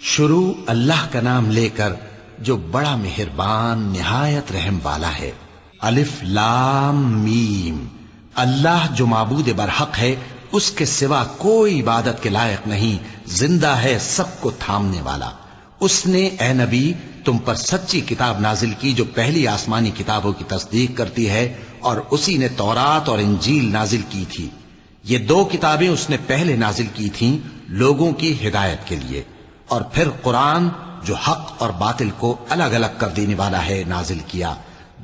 شروع اللہ کا نام لے کر جو بڑا مہربان نہایت رحم والا ہے۔ الف لام میم۔ اللہ جو معبود برحق ہے، اس کے سوا کوئی عبادت کے لائق نہیں، زندہ ہے، سب کو تھامنے والا۔ اس نے اے نبی تم پر سچی کتاب نازل کی جو پہلی آسمانی کتابوں کی تصدیق کرتی ہے، اور اسی نے تورات اور انجیل نازل کی تھی۔ یہ دو کتابیں اس نے پہلے نازل کی تھیں لوگوں کی ہدایت کے لیے، اور پھر قرآن جو حق اور باطل کو الگ الگ کر دینے والا ہے نازل کیا۔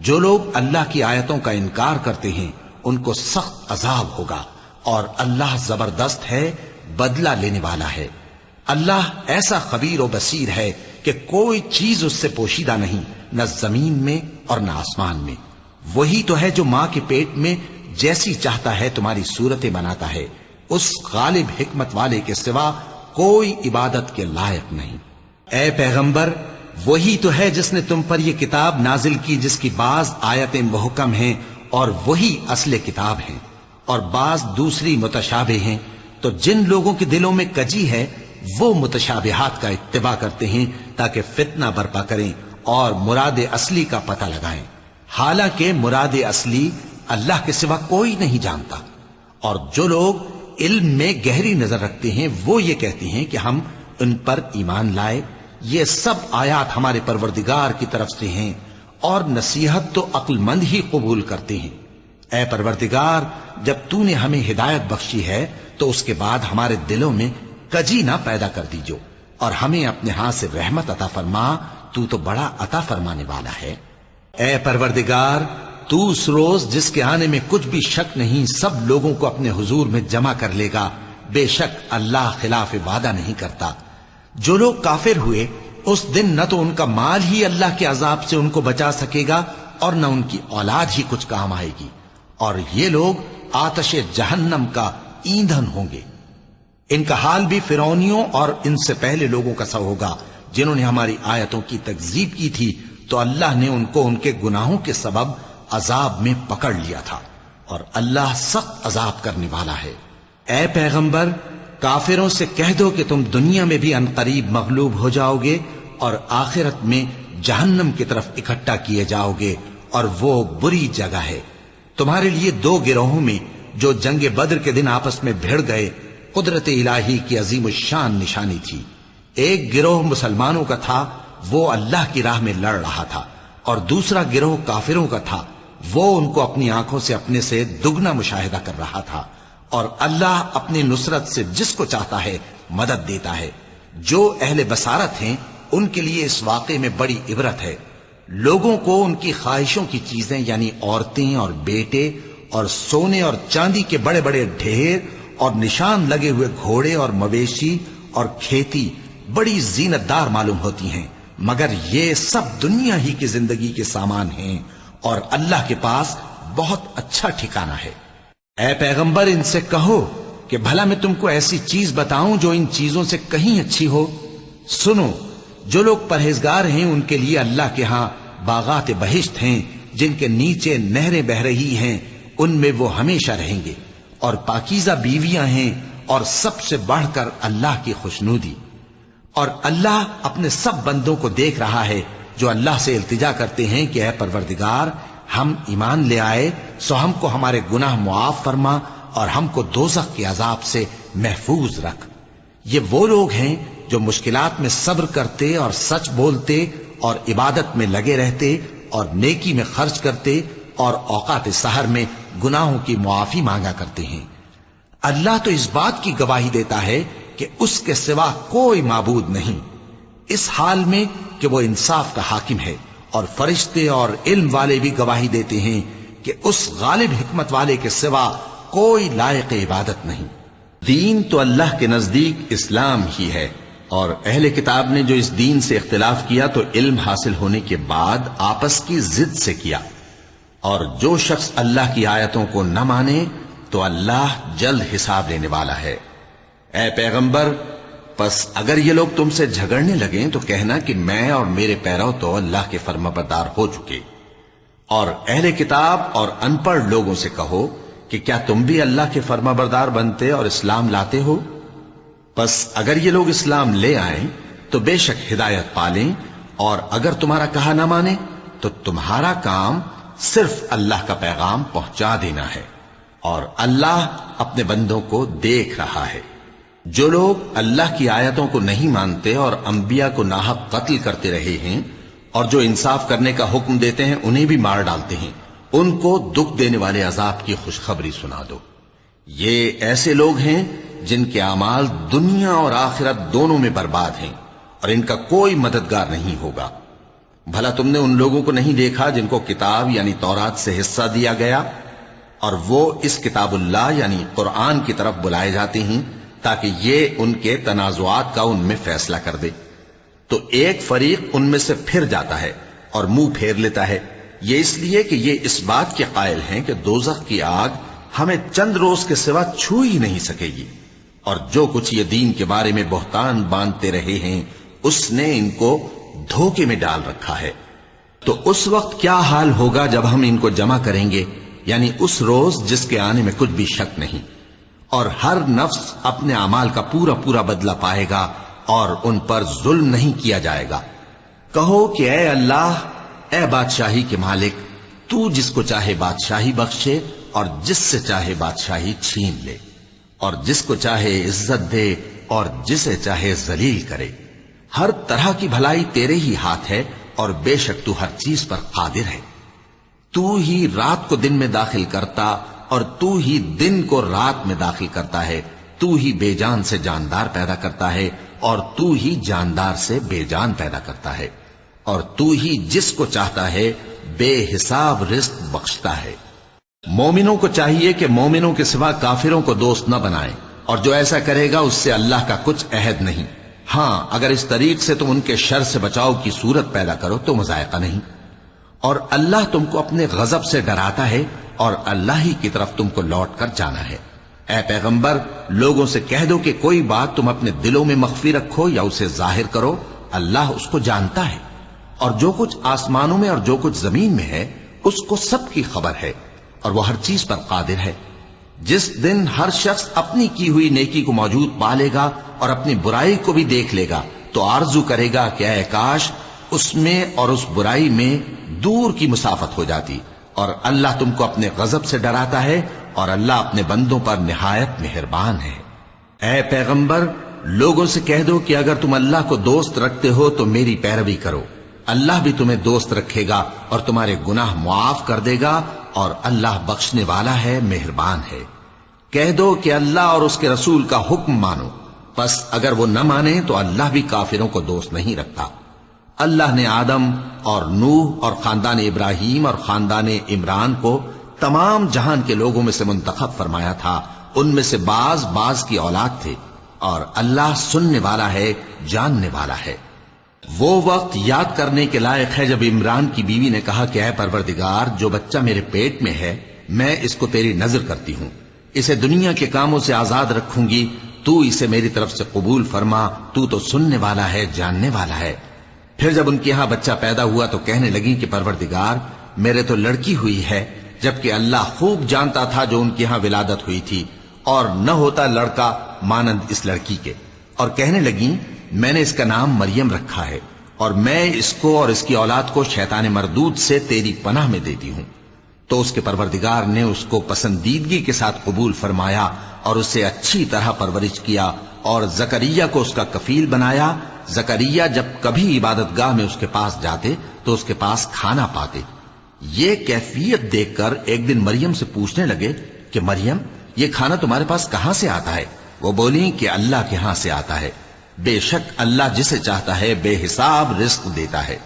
جو لوگ اللہ کی آیتوں کا انکار کرتے ہیں ان کو سخت عذاب ہوگا، اور اللہ زبردست ہے، بدلہ لینے والا ہے۔ اللہ ایسا خبیر و بصیر ہے کہ کوئی چیز اس سے پوشیدہ نہیں، نہ زمین میں اور نہ آسمان میں۔ وہی تو ہے جو ماں کے پیٹ میں جیسی چاہتا ہے تمہاری صورتیں بناتا ہے، اس غالب حکمت والے کے سوا کوئی عبادت کے لائق نہیں۔ اے پیغمبر، وہی تو ہے جس نے تم پر یہ کتاب نازل کی جس کی بعض آیتیں محکم ہیں اور وہی اصل کتاب ہیں، اور بعض دوسری متشابہ ہیں۔ تو جن لوگوں کے دلوں میں کجی ہے وہ متشابہات کا اتباع کرتے ہیں تاکہ فتنہ برپا کریں اور مراد اصلی کا پتہ لگائیں، حالانکہ مراد اصلی اللہ کے سوا کوئی نہیں جانتا۔ اور جو لوگ علم میں گہری نظر رکھتے ہیں وہ یہ کہتے ہیں کہ ہم ان پر ایمان لائے، یہ سب آیات ہمارے پروردگار کی طرف سے ہیں، اور نصیحت تو عقل مند ہی قبول کرتے ہیں۔ اے پروردگار، جب تو نے ہمیں ہدایت بخشی ہے تو اس کے بعد ہمارے دلوں میں کجی نہ پیدا کر دیجو، اور ہمیں اپنے ہاتھ سے رحمت عطا فرما، تو بڑا عطا فرمانے والا ہے۔ اے پروردگار، تو اس روز جس کے آنے میں کچھ بھی شک نہیں سب لوگوں کو اپنے حضور میں جمع کر لے گا، بے شک اللہ خلاف وعدہ نہیں کرتا۔ جو لوگ کافر ہوئے اس دن نہ تو ان کا مال ہی اللہ کے عذاب سے ان کو بچا سکے گا اور نہ ان کی اولاد ہی کچھ کام آئے گی، اور یہ لوگ آتش جہنم کا ایندھن ہوں گے۔ ان کا حال بھی فرعونیوں اور ان سے پہلے لوگوں کا سا ہوگا جنہوں نے ہماری آیتوں کی تکذیب کی تھی، تو اللہ نے ان کو ان کے گناہوں کے سبب عذاب میں پکڑ لیا تھا، اور اللہ سخت عذاب کرنے والا ہے۔ اے پیغمبر، کافروں سے کہہ دو کہ تم دنیا میں بھی عنقریب مغلوب ہو جاؤ گے اور آخرت میں جہنم کی طرف اکٹھا کیے جاؤ گے، اور وہ بری جگہ ہے۔ تمہارے لیے دو گروہوں میں جو جنگ بدر کے دن آپس میں بھڑ گئے قدرت الہی کی عظیم الشان نشانی تھی۔ ایک گروہ مسلمانوں کا تھا، وہ اللہ کی راہ میں لڑ رہا تھا، اور دوسرا گروہ کافروں کا تھا، وہ ان کو اپنی آنکھوں سے اپنے سے دگنا مشاہدہ کر رہا تھا۔ اور اللہ اپنی نصرت سے جس کو چاہتا ہے مدد دیتا ہے۔ جو اہل بصارت ہیں ان کے لیے اس واقعے میں بڑی عبرت ہے۔ لوگوں کو ان کی خواہشوں کی چیزیں یعنی عورتیں اور بیٹے اور سونے اور چاندی کے بڑے بڑے ڈھیر اور نشان لگے ہوئے گھوڑے اور مویشی اور کھیتی بڑی زینت دار معلوم ہوتی ہیں، مگر یہ سب دنیا ہی کی زندگی کے سامان ہیں، اور اللہ کے پاس بہت اچھا ٹھکانہ ہے۔ اے پیغمبر، ان سے کہو کہ بھلا میں تم کو ایسی چیز بتاؤں جو ان چیزوں سے کہیں اچھی ہو؟ سنو، جو لوگ پرہیزگار ہیں ان کے لیے اللہ کے ہاں باغات بہشت ہیں جن کے نیچے نہریں بہ رہی ہیں، ان میں وہ ہمیشہ رہیں گے، اور پاکیزہ بیویاں ہیں، اور سب سے بڑھ کر اللہ کی خوشنودی۔ اور اللہ اپنے سب بندوں کو دیکھ رہا ہے جو اللہ سے التجا کرتے ہیں کہ اے پروردگار، ہم ایمان لے آئے سو ہم کو ہمارے گناہ معاف فرما اور ہم کو دوزخ کے عذاب سے محفوظ رکھ۔ یہ وہ لوگ ہیں جو مشکلات میں صبر کرتے اور سچ بولتے اور عبادت میں لگے رہتے اور نیکی میں خرچ کرتے اور اوقات سحر میں گناہوں کی معافی مانگا کرتے ہیں۔ اللہ تو اس بات کی گواہی دیتا ہے کہ اس کے سوا کوئی معبود نہیں، اس حال میں کہ وہ انصاف کا حاکم ہے، اور فرشتے اور علم والے بھی گواہی دیتے ہیں کہ اس غالب حکمت والے کے سوا کوئی لائق عبادت نہیں۔ دین تو اللہ کے نزدیک اسلام ہی ہے، اور اہل کتاب نے جو اس دین سے اختلاف کیا تو علم حاصل ہونے کے بعد آپس کی ضد سے کیا، اور جو شخص اللہ کی آیتوں کو نہ مانے تو اللہ جلد حساب لینے والا ہے۔ اے پیغمبر، پس اگر یہ لوگ تم سے جھگڑنے لگیں تو کہنا کہ میں اور میرے پیرو تو اللہ کے فرمانبردار ہو چکے، اور اہل کتاب اور ان پڑھ لوگوں سے کہو کہ کیا تم بھی اللہ کے فرمانبردار بنتے اور اسلام لاتے ہو؟ پس اگر یہ لوگ اسلام لے آئیں تو بے شک ہدایت پالیں، اور اگر تمہارا کہا نہ مانے تو تمہارا کام صرف اللہ کا پیغام پہنچا دینا ہے، اور اللہ اپنے بندوں کو دیکھ رہا ہے۔ جو لوگ اللہ کی آیتوں کو نہیں مانتے اور انبیاء کو ناحق قتل کرتے رہے ہیں، اور جو انصاف کرنے کا حکم دیتے ہیں انہیں بھی مار ڈالتے ہیں، ان کو دکھ دینے والے عذاب کی خوشخبری سنا دو۔ یہ ایسے لوگ ہیں جن کے اعمال دنیا اور آخرت دونوں میں برباد ہیں، اور ان کا کوئی مددگار نہیں ہوگا۔ بھلا تم نے ان لوگوں کو نہیں دیکھا جن کو کتاب یعنی تورات سے حصہ دیا گیا، اور وہ اس کتاب اللہ یعنی قرآن کی طرف بلائے جاتے ہیں تاکہ یہ ان کے تنازعات کا ان میں فیصلہ کر دے؟ تو ایک فریق ان میں سے پھر جاتا ہے اور منہ پھیر لیتا ہے، یہ اس لیے کہ یہ اس بات کے قائل ہیں کہ دوزخ کی آگ ہمیں چند روز کے سوا چھو ہی نہیں سکے گی، اور جو کچھ یہ دین کے بارے میں بہتان باندھتے رہے ہیں اس نے ان کو دھوکے میں ڈال رکھا ہے۔ تو اس وقت کیا حال ہوگا جب ہم ان کو جمع کریں گے، یعنی اس روز جس کے آنے میں کچھ بھی شک نہیں، اور ہر نفس اپنے اعمال کا پورا پورا بدلہ پائے گا، اور ان پر ظلم نہیں کیا جائے گا۔ کہو کہ اے اللہ، اے بادشاہی کے مالک، تو جس کو چاہے بادشاہی بخشے اور جس سے چاہے بادشاہی چھین لے، اور جس کو چاہے عزت دے اور جسے چاہے ذلیل کرے۔ ہر طرح کی بھلائی تیرے ہی ہاتھ ہے، اور بے شک تو ہر چیز پر قادر ہے۔ تو ہی رات کو دن میں داخل کرتا اور تو ہی دن کو رات میں داخل کرتا ہے، تو ہی بے جان سے جاندار پیدا کرتا ہے اور تو ہی جاندار سے بے جان پیدا کرتا ہے، اور تو ہی جس کو چاہتا ہے بے حساب رزق بخشتا ہے۔ مومنوں کو چاہیے کہ مومنوں کے سوا کافروں کو دوست نہ بنائیں، اور جو ایسا کرے گا اس سے اللہ کا کچھ عہد نہیں۔ ہاں اگر اس طریق سے تم ان کے شر سے بچاؤ کی صورت پیدا کرو تو مذائقہ نہیں۔ اور اللہ تم کو اپنے غضب سے ڈراتا ہے، اور اللہ ہی کی طرف تم کو لوٹ کر جانا ہے۔ اے پیغمبر، لوگوں سے کہہ دو کہ کوئی بات تم اپنے دلوں میں مخفی رکھو یا اسے ظاہر کرو، اللہ اس کو جانتا ہے، اور جو کچھ آسمانوں میں اور جو کچھ زمین میں ہے اس کو سب کی خبر ہے، اور وہ ہر چیز پر قادر ہے۔ جس دن ہر شخص اپنی کی ہوئی نیکی کو موجود پا لے گا اور اپنی برائی کو بھی دیکھ لے گا تو آرزو کرے گا کہ اے کاش اس میں اور اس برائی میں دور کی مسافت ہو جاتی، اور اللہ تم کو اپنے غضب سے ڈراتا ہے، اور اللہ اپنے بندوں پر نہایت مہربان ہے۔ اے پیغمبر، لوگوں سے کہہ دو کہ اگر تم اللہ کو دوست رکھتے ہو تو میری پیروی کرو، اللہ بھی تمہیں دوست رکھے گا اور تمہارے گناہ معاف کر دے گا، اور اللہ بخشنے والا ہے، مہربان ہے۔ کہہ دو کہ اللہ اور اس کے رسول کا حکم مانو، پس اگر وہ نہ مانے تو اللہ بھی کافروں کو دوست نہیں رکھتا۔ اللہ نے آدم اور نوح اور خاندان ابراہیم اور خاندان عمران کو تمام جہان کے لوگوں میں سے منتخب فرمایا تھا، ان میں سے بعض کی اولاد تھے، اور اللہ سننے والا ہے، جاننے والا ہے۔ وہ وقت یاد کرنے کے لائق ہے جب عمران کی بیوی نے کہا کہ اے پروردگار، جو بچہ میرے پیٹ میں ہے میں اس کو تیری نظر کرتی ہوں، اسے دنیا کے کاموں سے آزاد رکھوں گی، تو اسے میری طرف سے قبول فرما، تو سننے والا ہے، جاننے والا ہے۔ پھر جب ان کے ہاں بچہ پیدا ہوا تو کہنے لگی کہ پروردگار، میرے تو لڑکی ہوئی ہے، جبکہ اللہ خوب جانتا تھا جو ان کے ہاں ولادت ہوئی تھی، اور نہ ہوتا لڑکا مانند اس لڑکی کے۔ اور کہنے لگی میں نے اس کا نام مریم رکھا ہے، اور میں اس کو اور اس کی اولاد کو شیطان مردود سے تیری پناہ میں دیتی ہوں۔ تو اس کے پروردگار نے اس کو پسندیدگی کے ساتھ قبول فرمایا اور اسے اچھی طرح پرورش کیا، اور زکریا کو اس کا کفیل بنایا۔ زکریا جب کبھی عبادت گاہ میں اس کے پاس جاتے تو اس کے پاس کھانا پاتے۔ یہ کیفیت دیکھ کر ایک دن مریم سے پوچھنے لگے کہ مریم، یہ کھانا تمہارے پاس کہاں سے آتا ہے؟ وہ بولی کہ اللہ کے ہاں سے آتا ہے، بے شک اللہ جسے چاہتا ہے بے حساب رزق دیتا ہے۔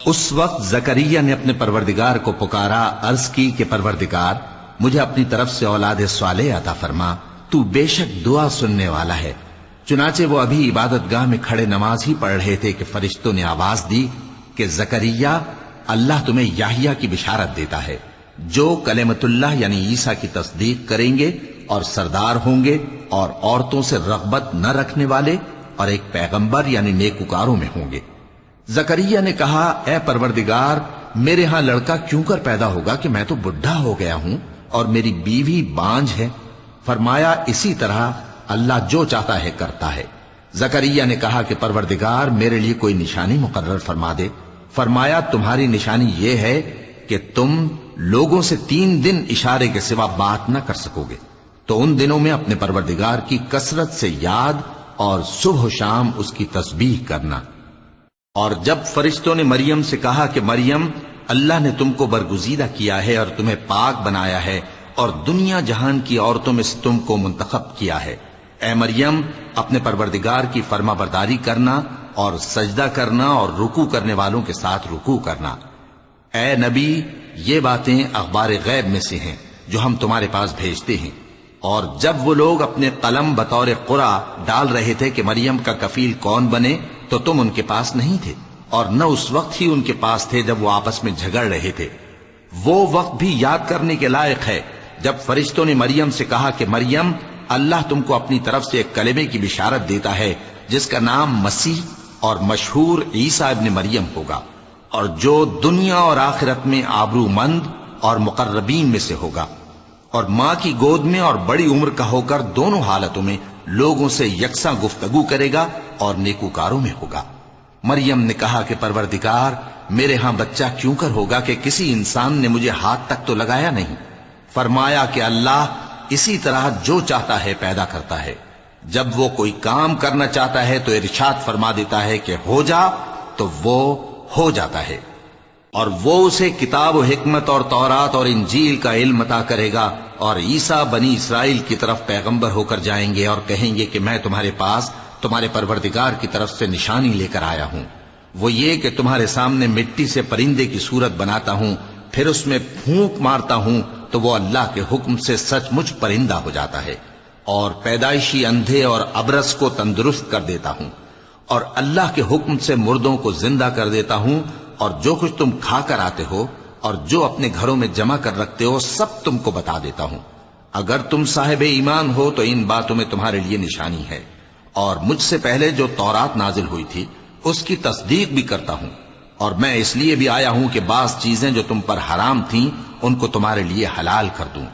اس وقت زکریا نے اپنے پروردگار کو پکارا، عرض کی کہ پروردگار، مجھے اپنی طرف سے اولاد صالح عطا فرما، تو بے شک دعا سننے والا ہے۔ چنانچہ وہ ابھی عبادت گاہ میں کھڑے نماز ہی پڑھ رہے تھے کہ فرشتوں نے آواز دی کہ زکریا، اللہ تمہیں یحییٰ کی بشارت دیتا ہے، جو کلمۃ اللہ یعنی عیسیٰ کی تصدیق کریں گے اور سردار ہوں گے اور عورتوں سے رغبت نہ رکھنے والے اور ایک پیغمبر یعنی نیکوکاروں میں ہوں گے۔ زکریا نے کہا، اے پروردگار، میرے ہاں لڑکا کیوں کر پیدا ہوگا کہ میں تو بڈھا ہو گیا ہوں اور میری بیوی بانجھ ہے۔ فرمایا، اسی طرح اللہ جو چاہتا ہے کرتا ہے۔ زکریا نے کہا کہ پروردگار میرے لیے کوئی نشانی مقرر فرما دے۔ فرمایا تمہاری نشانی یہ ہے کہ تم لوگوں سے 3 دن اشارے کے سوا بات نہ کر سکو گے، تو ان دنوں میں اپنے پروردگار کی کثرت سے یاد اور صبح و شام اس کی تسبیح کرنا۔ اور جب فرشتوں نے مریم سے کہا کہ مریم، اللہ نے تم کو برگزیدہ کیا ہے اور تمہیں پاک بنایا ہے اور دنیا جہان کی عورتوں میں سے تم کو منتخب کیا ہے، اے مریم اپنے پروردگار کی فرما برداری کرنا اور سجدہ کرنا اور رکوع کرنے والوں کے ساتھ رکوع کرنا۔ اے نبی، یہ باتیں اخبار غیب میں سے ہیں جو ہم تمہارے پاس بھیجتے ہیں۔ اور جب وہ لوگ اپنے قلم بطور قرعہ ڈال رہے تھے کہ مریم کا کفیل کون بنے، تو تم ان کے پاس نہیں تھے، اور نہ اس وقت ہی ان کے پاس تھے جب وہ آپس میں جھگڑ رہے تھے۔ وہ وقت بھی یاد کرنے کے لائق ہے جب فرشتوں نے مریم سے کہا کہ مریم، اللہ تم کو اپنی طرف سے ایک کلمے کی بشارت دیتا ہے جس کا نام مسیح اور مشہور عیسیٰ ابن مریم ہوگا، اور جو دنیا اور آخرت میں آبرو مند اور مقربین میں سے ہوگا، اور ماں کی گود میں اور بڑی عمر کا ہو کر دونوں حالتوں میں لوگوں سے یکساں گفتگو کرے گا اور نیکوکاروں میں ہوگا۔ مریم نے کہا کہ پروردگار، میرے ہاں بچہ کیوں کر ہوگا کہ کسی انسان نے مجھے ہاتھ تک تو لگایا نہیں۔ فرمایا کہ اللہ اسی طرح جو چاہتا ہے پیدا کرتا ہے، جب وہ کوئی کام کرنا چاہتا ہے تو ارشاد فرما دیتا ہے کہ ہو جا، تو وہ ہو جاتا ہے۔ اور وہ اسے کتاب و حکمت اور تورات اور انجیل کا علم عطا کرے گا، اور عیسیٰ بنی اسرائیل کی طرف پیغمبر ہو کر جائیں گے اور کہیں گے کہ میں تمہارے پاس تمہارے پروردگار کی طرف سے نشانی لے کر آیا ہوں، وہ یہ کہ تمہارے سامنے مٹی سے پرندے کی صورت بناتا ہوں، پھر اس میں پھونک مارتا ہوں تو وہ اللہ کے حکم سے سچ مچ پرندہ ہو جاتا ہے، اور پیدائشی اندھے اور ابرص کو تندرست کر دیتا ہوں، اور اللہ کے حکم سے مردوں کو زندہ کر دیتا ہوں، اور جو کچھ تم کھا کر آتے ہو اور جو اپنے گھروں میں جمع کر رکھتے ہو سب تم کو بتا دیتا ہوں۔ اگر تم صاحب ایمان ہو تو ان باتوں میں تمہارے لیے نشانی ہے، اور مجھ سے پہلے جو تورات نازل ہوئی تھی اس کی تصدیق بھی کرتا ہوں، اور میں اس لیے بھی آیا ہوں کہ بعض چیزیں جو تم پر حرام تھیں ان کو تمہارے لیے حلال کر دوں،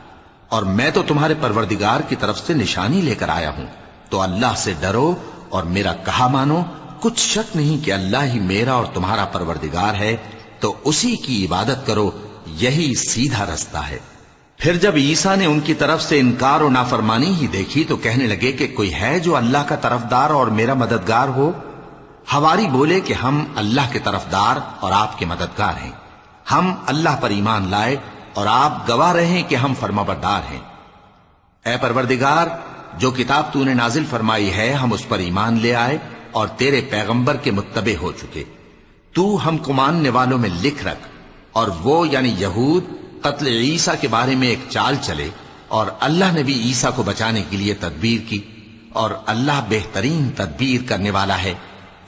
اور میں تو تمہارے پروردگار کی طرف سے نشانی لے کر آیا ہوں، تو اللہ سے ڈرو اور میرا کہا مانو۔ کچھ شک نہیں کہ اللہ ہی میرا اور تمہارا پروردگار ہے، تو اسی کی عبادت کرو، یہی سیدھا رستہ ہے۔ پھر جب عیسیٰ نے ان کی طرف سے انکار و نافرمانی ہی دیکھی تو کہنے لگے کہ کوئی ہے جو اللہ کا طرفدار اور میرا مددگار ہو؟ حواری بولے کہ ہم اللہ کے طرفدار اور آپ کے مددگار ہیں، ہم اللہ پر ایمان لائے اور آپ گواہ رہیں کہ ہم فرمانبردار ہیں۔ اے پروردگار، جو کتاب تو نے نازل فرمائی ہے ہم اس پر ایمان لے آئے اور تیرے پیغمبر کے متبع ہو چکے، تو ہم کو ماننے والوں میں لکھ رکھ۔ اور وہ یعنی یہود قتل عیسیٰ کے بارے میں ایک چال چلے، اور اللہ نے بھی عیسیٰ کو بچانے کے لیے تدبیر کی، اور اللہ بہترین تدبیر کرنے والا ہے۔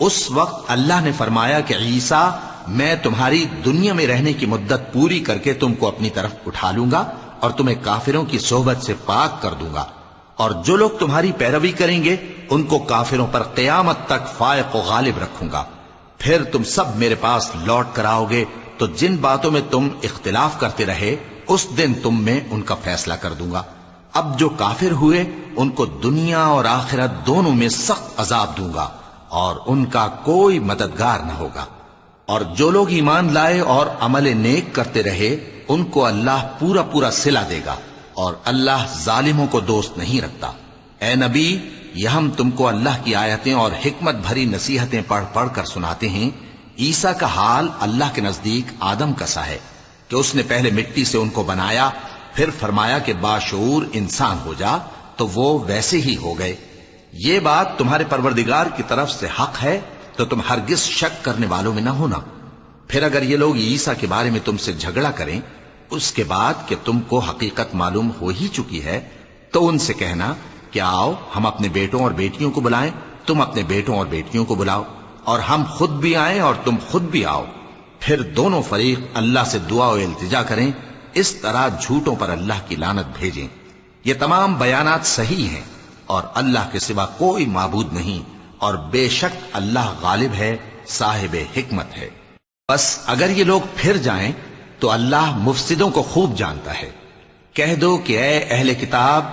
اس وقت اللہ نے فرمایا کہ عیسیٰ، میں تمہاری دنیا میں رہنے کی مدت پوری کر کے تم کو اپنی طرف اٹھا لوں گا اور تمہیں کافروں کی صحبت سے پاک کر دوں گا، اور جو لوگ تمہاری پیروی کریں گے ان کو کافروں پر قیامت تک فائق و غالب رکھوں گا۔ پھر تم سب میرے پاس لوٹ کر آؤ گے، تو جن باتوں میں تم اختلاف کرتے رہے اس دن تم میں ان کا فیصلہ کر دوں گا۔ اب جو کافر ہوئے ان کو دنیا اور آخرت دونوں میں سخت عذاب دوں گا، اور ان کا کوئی مددگار نہ ہوگا۔ اور جو لوگ ایمان لائے اور عمل نیک کرتے رہے ان کو اللہ پورا پورا صلہ دے گا، اور اللہ ظالموں کو دوست نہیں رکھتا۔ اے نبی، یہ ہم تم کو اللہ کی آیتیں اور حکمت بھری نصیحتیں پڑھ پڑھ کر سناتے ہیں۔ عیسیٰ کا حال اللہ کے نزدیک آدم کا سا ہے کہ اس نے پہلے مٹی سے ان کو بنایا، پھر فرمایا کہ باشعور انسان ہو جا، تو وہ ویسے ہی ہو گئے۔ یہ بات تمہارے پروردگار کی طرف سے حق ہے، تو تم ہرگز شک کرنے والوں میں نہ ہونا۔ پھر اگر یہ لوگ عیسیٰ کے بارے میں تم سے جھگڑا کریں اس کے بعد کہ تم کو حقیقت معلوم ہو ہی چکی ہے، تو ان سے کہنا کہ آؤ ہم اپنے بیٹوں اور بیٹیوں کو بلائیں، تم اپنے بیٹوں اور بیٹیوں کو بلاؤ، اور ہم خود بھی آئیں اور تم خود بھی آؤ، پھر دونوں فریق اللہ سے دعا و التجا کریں، اس طرح جھوٹوں پر اللہ کی لعنت بھیجیں۔ یہ تمام بیانات صحیح ہیں، اور اللہ کے سوا کوئی معبود نہیں، اور بے شک اللہ غالب ہے، صاحب حکمت ہے۔ بس اگر یہ لوگ پھر جائیں تو اللہ مفسدوں کو خوب جانتا ہے۔ کہہ دو کہ اے اہل کتاب،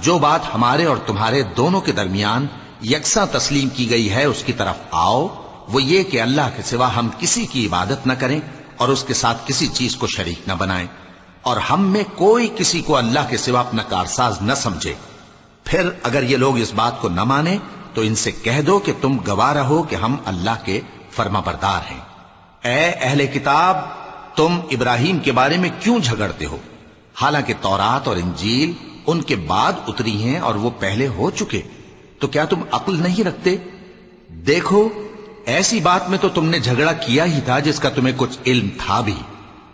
جو بات ہمارے اور تمہارے دونوں کے درمیان یکساں تسلیم کی گئی ہے اس کی طرف آؤ، وہ یہ کہ اللہ کے سوا ہم کسی کی عبادت نہ کریں اور اس کے ساتھ کسی چیز کو شریک نہ بنائیں، اور ہم میں کوئی کسی کو اللہ کے سوا اپنا کارساز نہ سمجھے۔ پھر اگر یہ لوگ اس بات کو نہ مانیں تو ان سے کہہ دو کہ تم گواہ رہو کہ ہم اللہ کے فرما بردار ہیں۔ اے اہل کتاب، تم ابراہیم کے بارے میں کیوں جھگڑتے ہو؟ حالانکہ تورات اور انجیل ان کے بعد اتری ہیں اور وہ پہلے ہو چکے، تو کیا تم عقل نہیں رکھتے؟ دیکھو، ایسی بات میں تو تم نے جھگڑا کیا ہی تھا جس کا تمہیں کچھ علم تھا بھی،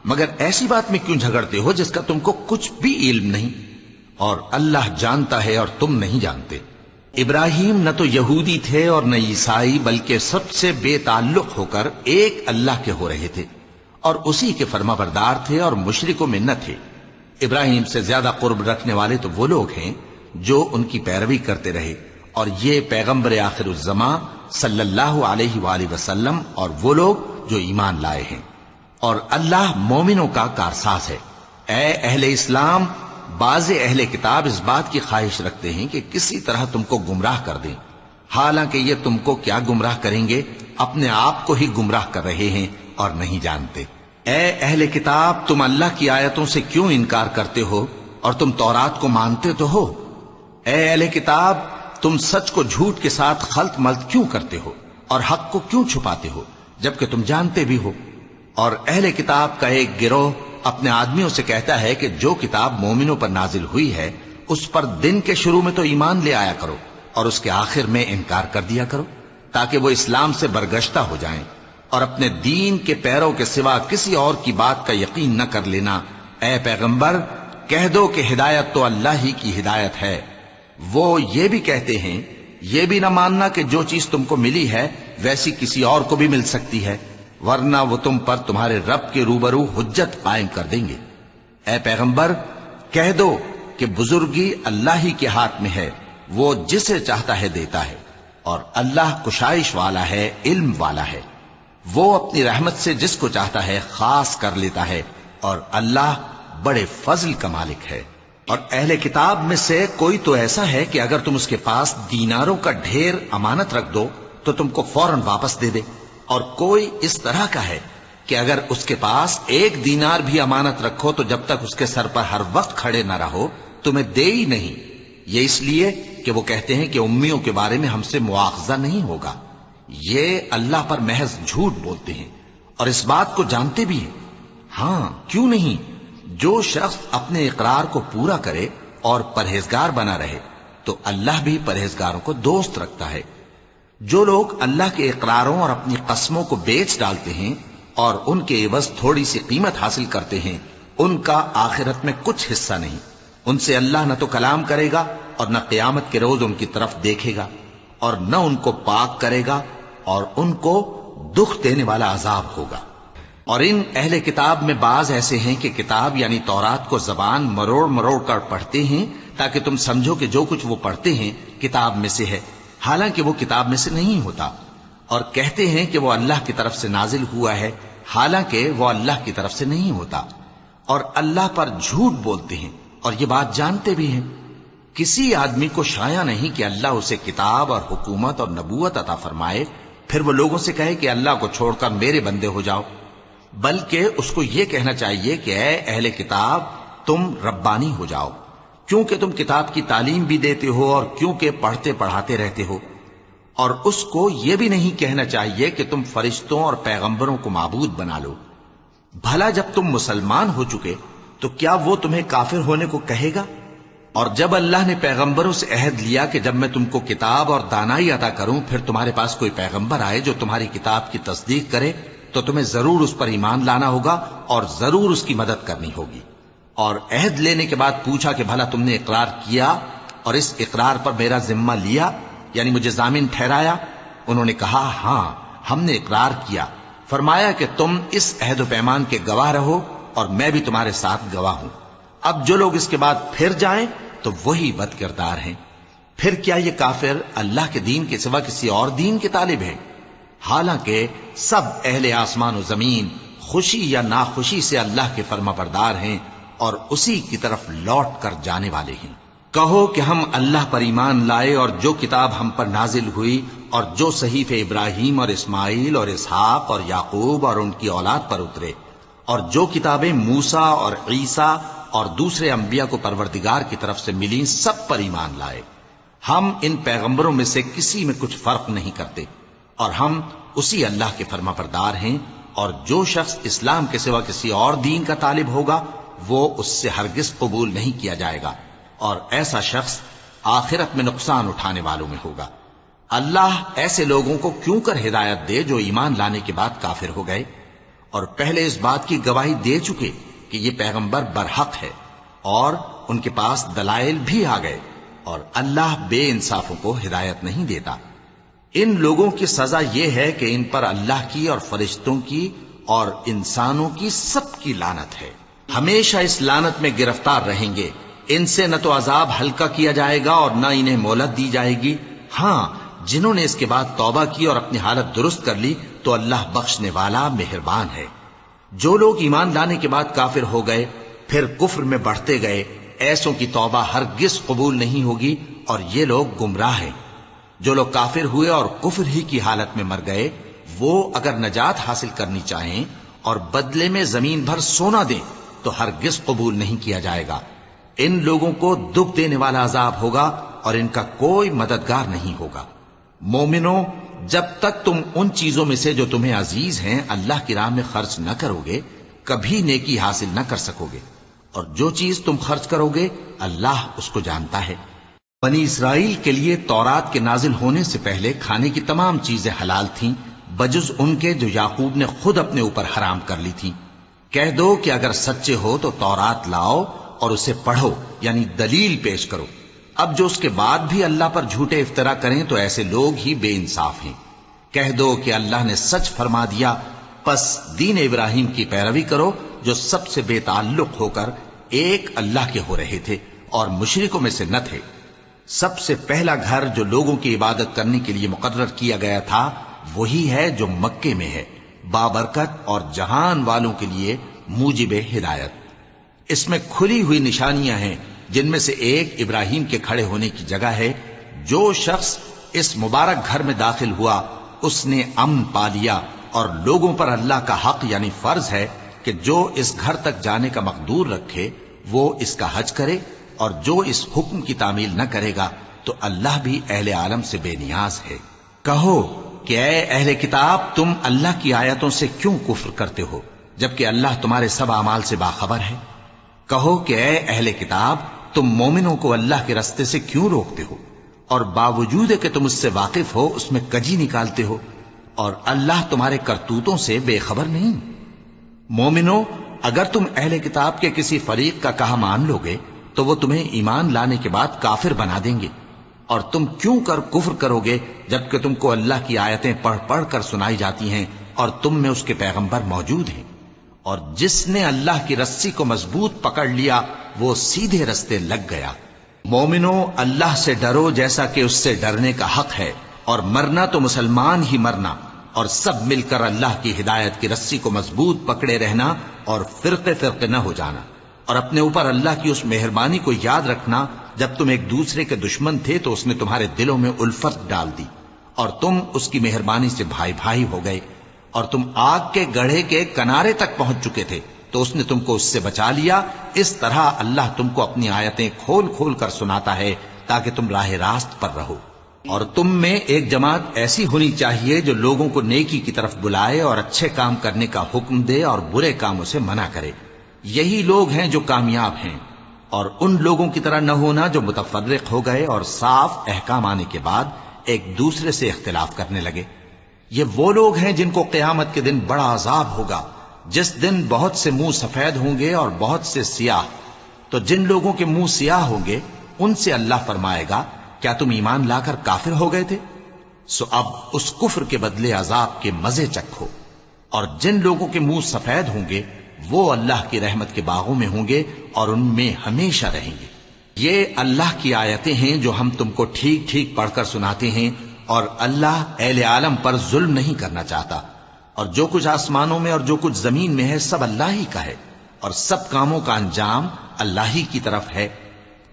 مگر ایسی بات میں کیوں جھگڑتے ہو جس کا تم کو کچھ بھی علم نہیں؟ اور اللہ جانتا ہے اور تم نہیں جانتے۔ ابراہیم نہ تو یہودی تھے اور نہ عیسائی، بلکہ سب سے بے تعلق ہو کر ایک اللہ کے ہو رہے تھے اور اسی کے فرما بردار تھے اور مشرکوں میں نہ تھے۔ ابراہیم سے زیادہ قرب رکھنے والے تو وہ لوگ ہیں جو ان کی پیروی کرتے رہے، اور یہ پیغمبر آخر الزماں صلی اللہ علیہ وآلہ وسلم اور وہ لوگ جو ایمان لائے ہیں، اور اللہ مومنوں کا کارساز ہے۔ اے اہل اسلام، بعض اہل کتاب اس بات کی خواہش رکھتے ہیں کہ کسی طرح تم کو گمراہ کر دیں، حالانکہ یہ تم کو کیا گمراہ کریں گے، اپنے آپ کو ہی گمراہ کر رہے ہیں اور نہیں جانتے۔ اے اہل کتاب، تم اللہ کی آیتوں سے کیوں انکار کرتے ہو اور تم تورات کو مانتے تو ہو؟ اے اہل کتاب، تم سچ کو جھوٹ کے ساتھ خلط ملط کیوں کرتے ہو اور حق کو کیوں چھپاتے ہو جبکہ تم جانتے بھی ہو؟ اور اہل کتاب کا ایک گروہ اپنے آدمیوں سے کہتا ہے کہ جو کتاب مومنوں پر نازل ہوئی ہے اس پر دن کے شروع میں تو ایمان لے آیا کرو اور اس کے آخر میں انکار کر دیا کرو، تاکہ وہ اسلام سے برگشتہ ہو جائیں، اور اپنے دین کے پیروں کے سوا کسی اور کی بات کا یقین نہ کر لینا۔ اے پیغمبر، کہہ دو کہ ہدایت تو اللہ ہی کی ہدایت ہے۔ وہ یہ بھی کہتے ہیں، یہ بھی نہ ماننا کہ جو چیز تم کو ملی ہے ویسی کسی اور کو بھی مل سکتی ہے، ورنہ وہ تم پر تمہارے رب کے روبرو حجت قائم کر دیں گے۔ اے پیغمبر، کہہ دو کہ بزرگی اللہ ہی کے ہاتھ میں ہے، وہ جسے چاہتا ہے دیتا ہے، اور اللہ کشائش والا ہے، علم والا ہے۔ وہ اپنی رحمت سے جس کو چاہتا ہے خاص کر لیتا ہے، اور اللہ بڑے فضل کا مالک ہے۔ اور اہل کتاب میں سے کوئی تو ایسا ہے کہ اگر تم اس کے پاس دیناروں کا ڈھیر امانت رکھ دو تو تم کو فوراً واپس دے دے، اور کوئی اس طرح کا ہے کہ اگر اس کے پاس 1 دینار بھی امانت رکھو تو جب تک اس کے سر پر ہر وقت کھڑے نہ رہو تمہیں دے ہی نہیں، یہ اس لیے کہ وہ کہتے ہیں کہ امیوں کے بارے میں ہم سے مواخذہ نہیں ہوگا۔ یہ اللہ پر محض جھوٹ بولتے ہیں اور اس بات کو جانتے بھی ہیں۔ ہاں، کیوں نہیں، جو شخص اپنے اقرار کو پورا کرے اور پرہیزگار بنا رہے تو اللہ بھی پرہیزگاروں کو دوست رکھتا ہے۔ جو لوگ اللہ کے اقراروں اور اپنی قسموں کو بیچ ڈالتے ہیں اور ان کے عوض تھوڑی سی قیمت حاصل کرتے ہیں، ان کا آخرت میں کچھ حصہ نہیں۔ ان سے اللہ نہ تو کلام کرے گا اور نہ قیامت کے روز ان کی طرف دیکھے گا، اور نہ ان کو پاک کرے گا، اور ان کو دکھ دینے والا عذاب ہوگا۔ اور ان اہل کتاب میں بعض ایسے ہیں کہ کتاب یعنی تورات کو زبان مروڑ مروڑ کر پڑھتے ہیں تاکہ تم سمجھو کہ جو کچھ وہ پڑھتے ہیں کتاب میں سے ہے، حالانکہ وہ کتاب میں سے نہیں ہوتا، اور کہتے ہیں کہ وہ اللہ کی طرف سے نازل ہوا ہے، حالانکہ وہ اللہ کی طرف سے نہیں ہوتا، اور اللہ پر جھوٹ بولتے ہیں اور یہ بات جانتے بھی ہیں۔ کسی آدمی کو شایع نہیں کہ اللہ اسے کتاب اور حکومت اور نبوت عطا فرمائے پھر وہ لوگوں سے کہے کہ اللہ کو چھوڑ کر میرے بندے ہو جاؤ، بلکہ اس کو یہ کہنا چاہیے کہ اے اہل کتاب، تم ربانی ہو جاؤ، کیونکہ تم کتاب کی تعلیم بھی دیتے ہو اور کیونکہ پڑھتے پڑھاتے رہتے ہو۔ اور اس کو یہ بھی نہیں کہنا چاہیے کہ تم فرشتوں اور پیغمبروں کو معبود بنا لو۔ بھلا جب تم مسلمان ہو چکے تو کیا وہ تمہیں کافر ہونے کو کہے گا؟ اور جب اللہ نے پیغمبروں سے عہد لیا کہ جب میں تم کو کتاب اور دانائی عطا کروں پھر تمہارے پاس کوئی پیغمبر آئے جو تمہاری کتاب کی تصدیق کرے تو تمہیں ضرور اس پر ایمان لانا ہوگا اور ضرور اس کی مدد کرنی ہوگی۔ اور عہد لینے کے بعد پوچھا کہ بھلا تم نے اقرار کیا اور اس اقرار پر میرا ذمہ لیا، یعنی مجھے ضامن ٹھہرایا؟ انہوں نے کہا ہاں، ہم نے اقرار کیا۔ فرمایا کہ تم اس عہد و پیمان کے گواہ رہو اور میں بھی تمہارے ساتھ گواہ ہوں۔ اب جو لوگ اس کے بعد پھر جائیں تو وہی بد کردار ہیں۔ پھر کیا یہ کافر اللہ کے دین کے سوا کسی اور دین کے طالب ہیں؟ حالانکہ سب اہل آسمان و زمین خوشی یا ناخوشی سے اللہ کے فرما بردار ہیں اور اسی کی طرف لوٹ کر جانے والے ہیں۔ کہو کہ ہم اللہ پر ایمان لائے اور جو کتاب ہم پر نازل ہوئی اور جو صحیفے ابراہیم اور اسماعیل اور اسحاق اور یعقوب اور ان کی اولاد پر اترے، اور جو کتابیں موسیٰ اور عیسیٰ اور دوسرے انبیاء کو پروردگار کی طرف سے ملیں، سب پر ایمان لائے۔ ہم ان پیغمبروں میں سے کسی میں کچھ فرق نہیں کرتے، اور ہم اسی اللہ کے فرما بردار ہیں، اور جو شخص اسلام کے سوا کسی اور دین کا طالب ہوگا وہ اس سے ہرگز قبول نہیں کیا جائے گا، اور ایسا شخص آخرت میں نقصان اٹھانے والوں میں ہوگا۔ اللہ ایسے لوگوں کو کیوں کر ہدایت دے جو ایمان لانے کے بعد کافر ہو گئے اور پہلے اس بات کی گواہی دے چکے کہ یہ پیغمبر برحق ہے اور ان کے پاس دلائل بھی آ گئے، اور اللہ بے انصافوں کو ہدایت نہیں دیتا۔ ان لوگوں کی سزا یہ ہے کہ ان پر اللہ کی اور فرشتوں کی اور انسانوں کی سب کی لعنت ہے، ہمیشہ اس لعنت میں گرفتار رہیں گے۔ ان سے نہ تو عذاب ہلکا کیا جائے گا اور نہ انہیں مہلت دی جائے گی۔ ہاں، جنہوں نے اس کے بعد توبہ کی اور اپنی حالت درست کر لی تو اللہ بخشنے والا مہربان ہے۔ جو لوگ ایمان لانے کے بعد کافر ہو گئے پھر کفر میں بڑھتے گئے، ایسوں کی توبہ ہرگز قبول نہیں ہوگی، اور یہ لوگ گمراہ ہیں۔ جو لوگ کافر ہوئے اور کفر ہی کی حالت میں مر گئے، وہ اگر نجات حاصل کرنی چاہیں اور بدلے میں زمین بھر سونا دیں تو ہرگز قبول نہیں کیا جائے گا۔ ان لوگوں کو دکھ دینے والا عذاب ہوگا اور ان کا کوئی مددگار نہیں ہوگا۔ مومنوں، جب تک تم ان چیزوں میں سے جو تمہیں عزیز ہیں اللہ کی راہ میں خرچ نہ کرو گے، کبھی نیکی حاصل نہ کر سکو گے، اور جو چیز تم خرچ کرو گے اللہ اس کو جانتا ہے۔ بنی اسرائیل کے لیے تورات کے نازل ہونے سے پہلے کھانے کی تمام چیزیں حلال تھیں بجز ان کے جو یعقوب نے خود اپنے اوپر حرام کر لی تھیں۔ کہہ دو کہ اگر سچے ہو تو تورات لاؤ اور اسے پڑھو، یعنی دلیل پیش کرو۔ اب جو اس کے بعد بھی اللہ پر جھوٹے افطرا کریں تو ایسے لوگ ہی بے انصاف ہیں۔ کہہ دو کہ اللہ نے سچ فرما دیا، پس دین ابراہیم کی پیروی کرو جو سب سے بے تعلق ہو کر ایک اللہ کے ہو رہے تھے اور مشرکوں میں سے نہ تھے۔ سب سے پہلا گھر جو لوگوں کی عبادت کرنے کے لیے مقرر کیا گیا تھا وہی ہے جو مکے میں ہے، بابرکت اور جہان والوں کے لیے موجب ہدایت۔ اس میں کھلی ہوئی نشانیاں ہیں جن میں سے ایک ابراہیم کے کھڑے ہونے کی جگہ ہے۔ جو شخص اس مبارک گھر میں داخل ہوا اس نے امن پا لیا، اور لوگوں پر اللہ کا حق یعنی فرض ہے کہ جو اس گھر تک جانے کا مقدور رکھے وہ اس کا حج کرے، اور جو اس حکم کی تعمیل نہ کرے گا تو اللہ بھی اہل عالم سے بے نیاز ہے۔ کہو کہ اے اہل کتاب، تم اللہ کی آیتوں سے کیوں کفر کرتے ہو جبکہ اللہ تمہارے سب اعمال سے باخبر ہے؟ کہو کہ اے اہل کتاب، تم مومنوں کو اللہ کے رستے سے کیوں روکتے ہو اور باوجود کہ تم اس سے واقف ہو اس میں کجی نکالتے ہو، اور اللہ تمہارے کرتوتوں سے بے خبر نہیں؟ مومنوں، اگر تم اہل کتاب کے کسی فریق کا کہا مان لو گے تو وہ تمہیں ایمان لانے کے بعد کافر بنا دیں گے، اور تم کیوں کر کفر کرو گے جبکہ تم کو اللہ کی آیتیں پڑھ پڑھ کر سنائی جاتی ہیں اور تم میں اس کے پیغمبر موجود ہیں۔ اور جس نے اللہ کی رسی کو مضبوط پکڑ لیا وہ سیدھے رستے لگ گیا۔ مومنوں، اللہ سے ڈرو جیسا کہ اس سے ڈرنے کا حق ہے، اور مرنا تو مسلمان ہی مرنا، اور سب مل کر اللہ کی ہدایت کی رسی کو مضبوط پکڑے رہنا اور فرقے فرقے نہ ہو جانا، اور اپنے اوپر اللہ کی اس مہربانی کو یاد رکھنا جب تم ایک دوسرے کے دشمن تھے تو اس نے تمہارے دلوں میں الفت ڈال دی اور تم اس کی مہربانی سے بھائی بھائی ہو گئے، اور تم آگ کے گڑھے کے کنارے تک پہنچ چکے تھے تو اس نے تم کو اس سے بچا لیا۔ اس طرح اللہ تم کو اپنی آیتیں کھول کھول کر سناتا ہے تاکہ تم راہ راست پر رہو۔ اور تم میں ایک جماعت ایسی ہونی چاہیے جو لوگوں کو نیکی کی طرف بلائے اور اچھے کام کرنے کا حکم دے اور برے کاموں سے منع کرے۔ یہی لوگ ہیں جو کامیاب ہیں، اور ان لوگوں کی طرح نہ ہونا جو متفرق ہو گئے اور صاف احکام آنے کے بعد ایک دوسرے سے اختلاف کرنے لگے۔ یہ وہ لوگ ہیں جن کو قیامت کے دن بڑا عذاب ہوگا، جس دن بہت سے منہ سفید ہوں گے اور بہت سے سیاہ۔ تو جن لوگوں کے منہ سیاہ ہوں گے ان سے اللہ فرمائے گا، کیا تم ایمان لا کر کافر ہو گئے تھے؟ سو اب اس کفر کے بدلے عذاب کے مزے چکھو۔ اور جن لوگوں کے منہ سفید ہوں گے وہ اللہ کی رحمت کے باغوں میں ہوں گے اور ان میں ہمیشہ رہیں گے۔ یہ اللہ کی آیتیں ہیں جو ہم تم کو ٹھیک ٹھیک پڑھ کر سناتے ہیں، اور اللہ اہل عالم پر ظلم نہیں کرنا چاہتا، اور جو کچھ آسمانوں میں اور جو کچھ زمین میں ہے سب اللہ ہی کا ہے، اور سب کاموں کا انجام اللہ ہی کی طرف ہے۔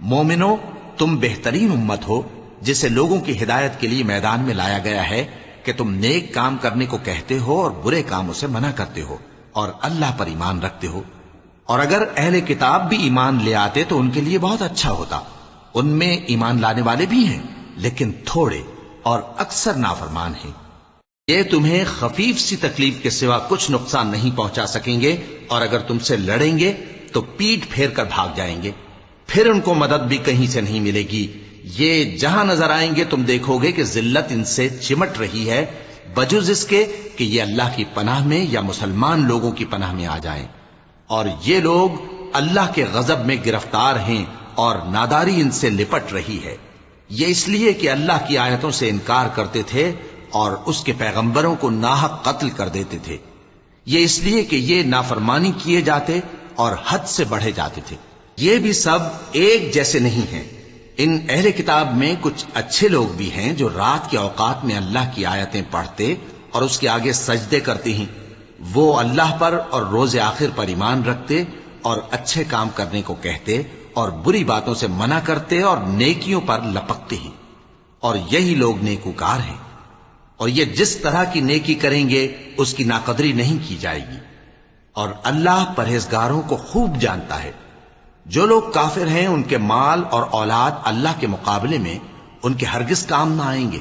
مومنوں، تم بہترین امت ہو جسے لوگوں کی ہدایت کے لیے میدان میں لایا گیا ہے کہ تم نیک کام کرنے کو کہتے ہو اور برے کاموں سے منع کرتے ہو اور اللہ پر ایمان رکھتے ہو. اور اگر اہل کتاب بھی ایمان لے آتے تو ان کے لیے بہت اچھا ہوتا. ان میں ایمان لانے والے بھی ہیں لیکن تھوڑے اور اکثر نافرمان ہیں. یہ تمہیں خفیف سی تکلیف کے سوا کچھ نقصان نہیں پہنچا سکیں گے اور اگر تم سے لڑیں گے تو پیٹ پھیر کر بھاگ جائیں گے. پھر ان کو مدد بھی کہیں سے نہیں ملے گی. یہ جہاں نظر آئیں گے تم دیکھو گے کہ ذلت ان سے چمٹ رہی ہے بجز اس کے کہ یہ اللہ کی پناہ میں یا مسلمان لوگوں کی پناہ میں آ جائیں. اور یہ لوگ اللہ کے غضب میں گرفتار ہیں اور ناداری ان سے لپٹ رہی ہے. یہ اس لیے کہ اللہ کی آیتوں سے انکار کرتے تھے اور اس کے پیغمبروں کو ناحق قتل کر دیتے تھے. یہ اس لیے کہ یہ نافرمانی کیے جاتے اور حد سے بڑھے جاتے تھے. یہ بھی سب ایک جیسے نہیں ہیں. ان اہل کتاب میں کچھ اچھے لوگ بھی ہیں جو رات کے اوقات میں اللہ کی آیتیں پڑھتے اور اس کے آگے سجدے کرتے ہیں. وہ اللہ پر اور روز آخر پر ایمان رکھتے اور اچھے کام کرنے کو کہتے اور بری باتوں سے منع کرتے اور نیکیوں پر لپکتے ہیں. اور یہی لوگ نیکوکار ہیں. اور یہ جس طرح کی نیکی کریں گے اس کی ناقدری نہیں کی جائے گی. اور اللہ پرہیزگاروں کو خوب جانتا ہے. جو لوگ کافر ہیں ان کے مال اور اولاد اللہ کے مقابلے میں ان کے ہرگز کام نہ آئیں گے.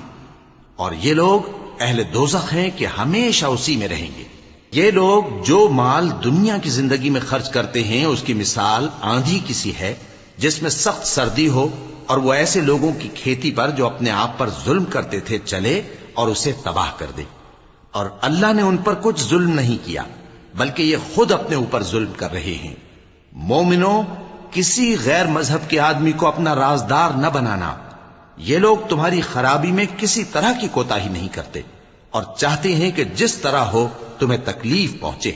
اور یہ لوگ اہل دوزخ ہیں کہ ہمیشہ اسی میں رہیں گے. یہ لوگ جو مال دنیا کی زندگی میں خرچ کرتے ہیں اس کی مثال آندھی کسی ہے جس میں سخت سردی ہو اور وہ ایسے لوگوں کی کھیتی پر جو اپنے آپ پر ظلم کرتے تھے چلے اور اسے تباہ کر دے. اور اللہ نے ان پر کچھ ظلم نہیں کیا بلکہ یہ خود اپنے اوپر ظلم کر رہے ہیں. مومنوں، کسی غیر مذہب کے آدمی کو اپنا رازدار نہ بنانا. یہ لوگ تمہاری خرابی میں کسی طرح کی کوتاہی نہیں کرتے اور چاہتے ہیں کہ جس طرح ہو تمہیں تکلیف پہنچے.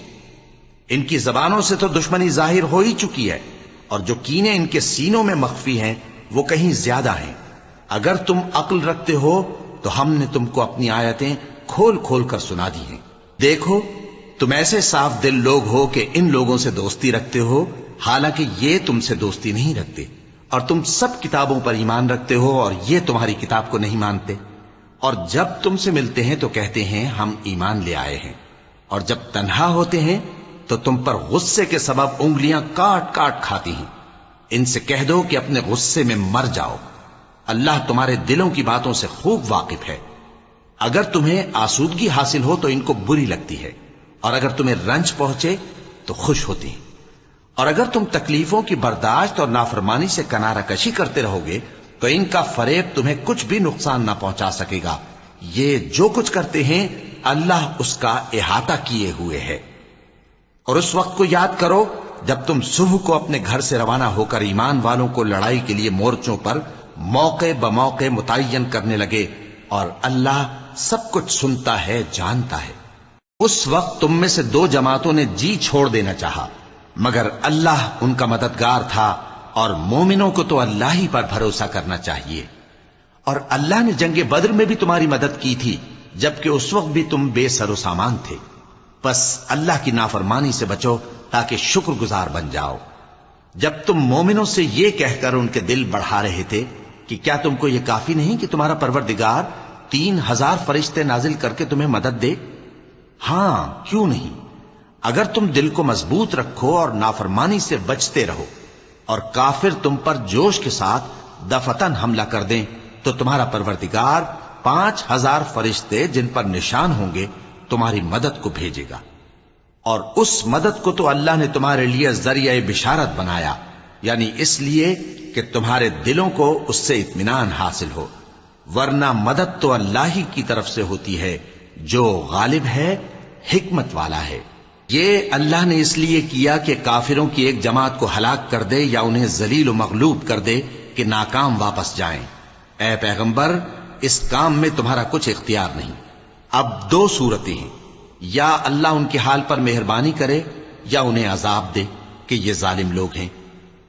ان کی زبانوں سے تو دشمنی ظاہر ہو ہی چکی ہے اور جو کینے ان کے سینوں میں مخفی ہیں وہ کہیں زیادہ ہیں. اگر تم عقل رکھتے ہو تو ہم نے تم کو اپنی آیتیں کھول کھول کر سنا دی ہیں. دیکھو تم ایسے صاف دل لوگ ہو کہ ان لوگوں سے دوستی رکھتے ہو حالانکہ یہ تم سے دوستی نہیں رکھتے. اور تم سب کتابوں پر ایمان رکھتے ہو اور یہ تمہاری کتاب کو نہیں مانتے. اور جب تم سے ملتے ہیں تو کہتے ہیں ہم ایمان لے آئے ہیں اور جب تنہا ہوتے ہیں تو تم پر غصے کے سبب انگلیاں کاٹ کاٹ کھاتی ہیں. ان سے کہہ دو کہ اپنے غصے میں مر جاؤ. اللہ تمہارے دلوں کی باتوں سے خوب واقف ہے. اگر تمہیں آسودگی حاصل ہو تو ان کو بری لگتی ہے اور اگر تمہیں رنج پہنچے تو خوش ہوتی ہیں. اور اگر تم تکلیفوں کی برداشت اور نافرمانی سے کنارہ کشی کرتے رہو گے تو ان کا فریب تمہیں کچھ بھی نقصان نہ پہنچا سکے گا. یہ جو کچھ کرتے ہیں اللہ اس کا احاطہ کیے ہوئے ہے. اور اس وقت کو یاد کرو جب تم صبح کو اپنے گھر سے روانہ ہو کر ایمان والوں کو لڑائی کے لیے مورچوں پر موقع بموقع متعین کرنے لگے اور اللہ سب کچھ سنتا ہے، جانتا ہے. اس وقت تم میں سے دو جماعتوں نے جی چھوڑ دینا چاہا مگر اللہ ان کا مددگار تھا اور مومنوں کو تو اللہ ہی پر بھروسہ کرنا چاہیے. اور اللہ نے جنگ بدر میں بھی تمہاری مدد کی تھی جبکہ اس وقت بھی تم بے سر و سامان تھے. بس اللہ کی نافرمانی سے بچو تاکہ شکر گزار بن جاؤ. جب تم مومنوں سے یہ کہہ کر ان کے دل بڑھا رہے تھے کہ کیا تم کو یہ کافی نہیں کہ تمہارا پروردگار 3000 فرشتے نازل کر کے تمہیں مدد دے؟ ہاں کیوں نہیں. اگر تم دل کو مضبوط رکھو اور نافرمانی سے بچتے رہو اور کافر تم پر جوش کے ساتھ دفتن حملہ کر دیں تو تمہارا پروردگار 5000 فرشتے جن پر نشان ہوں گے تمہاری مدد کو بھیجے گا. اور اس مدد کو تو اللہ نے تمہارے لیے ذریعہ بشارت بنایا، یعنی اس لیے کہ تمہارے دلوں کو اس سے اطمینان حاصل ہو. ورنہ مدد تو اللہ ہی کی طرف سے ہوتی ہے جو غالب ہے، حکمت والا ہے. یہ اللہ نے اس لیے کیا کہ کافروں کی ایک جماعت کو ہلاک کر دے یا انہیں ذلیل و مغلوب کر دے کہ ناکام واپس جائیں. اے پیغمبر، اس کام میں تمہارا کچھ اختیار نہیں. اب دو صورتیں ہیں، یا اللہ ان کے حال پر مہربانی کرے یا انہیں عذاب دے کہ یہ ظالم لوگ ہیں.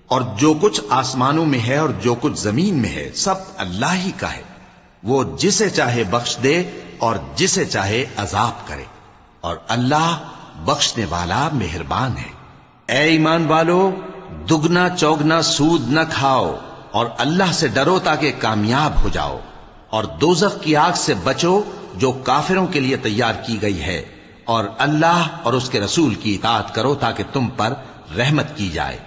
اور جو کچھ آسمانوں میں ہے اور جو کچھ زمین میں ہے سب اللہ ہی کا ہے. وہ جسے چاہے بخش دے اور جسے چاہے عذاب کرے، اور اللہ بخشنے والا مہربان ہے. اے ایمان والو، دگنا چوگنا سود نہ کھاؤ اور اللہ سے ڈرو تاکہ کامیاب ہو جاؤ، اور دوزخ کی آگ سے بچو جو کافروں کے لیے تیار کی گئی ہے، اور اللہ اور اس کے رسول کی اطاعت کرو تاکہ تم پر رحمت کی جائے،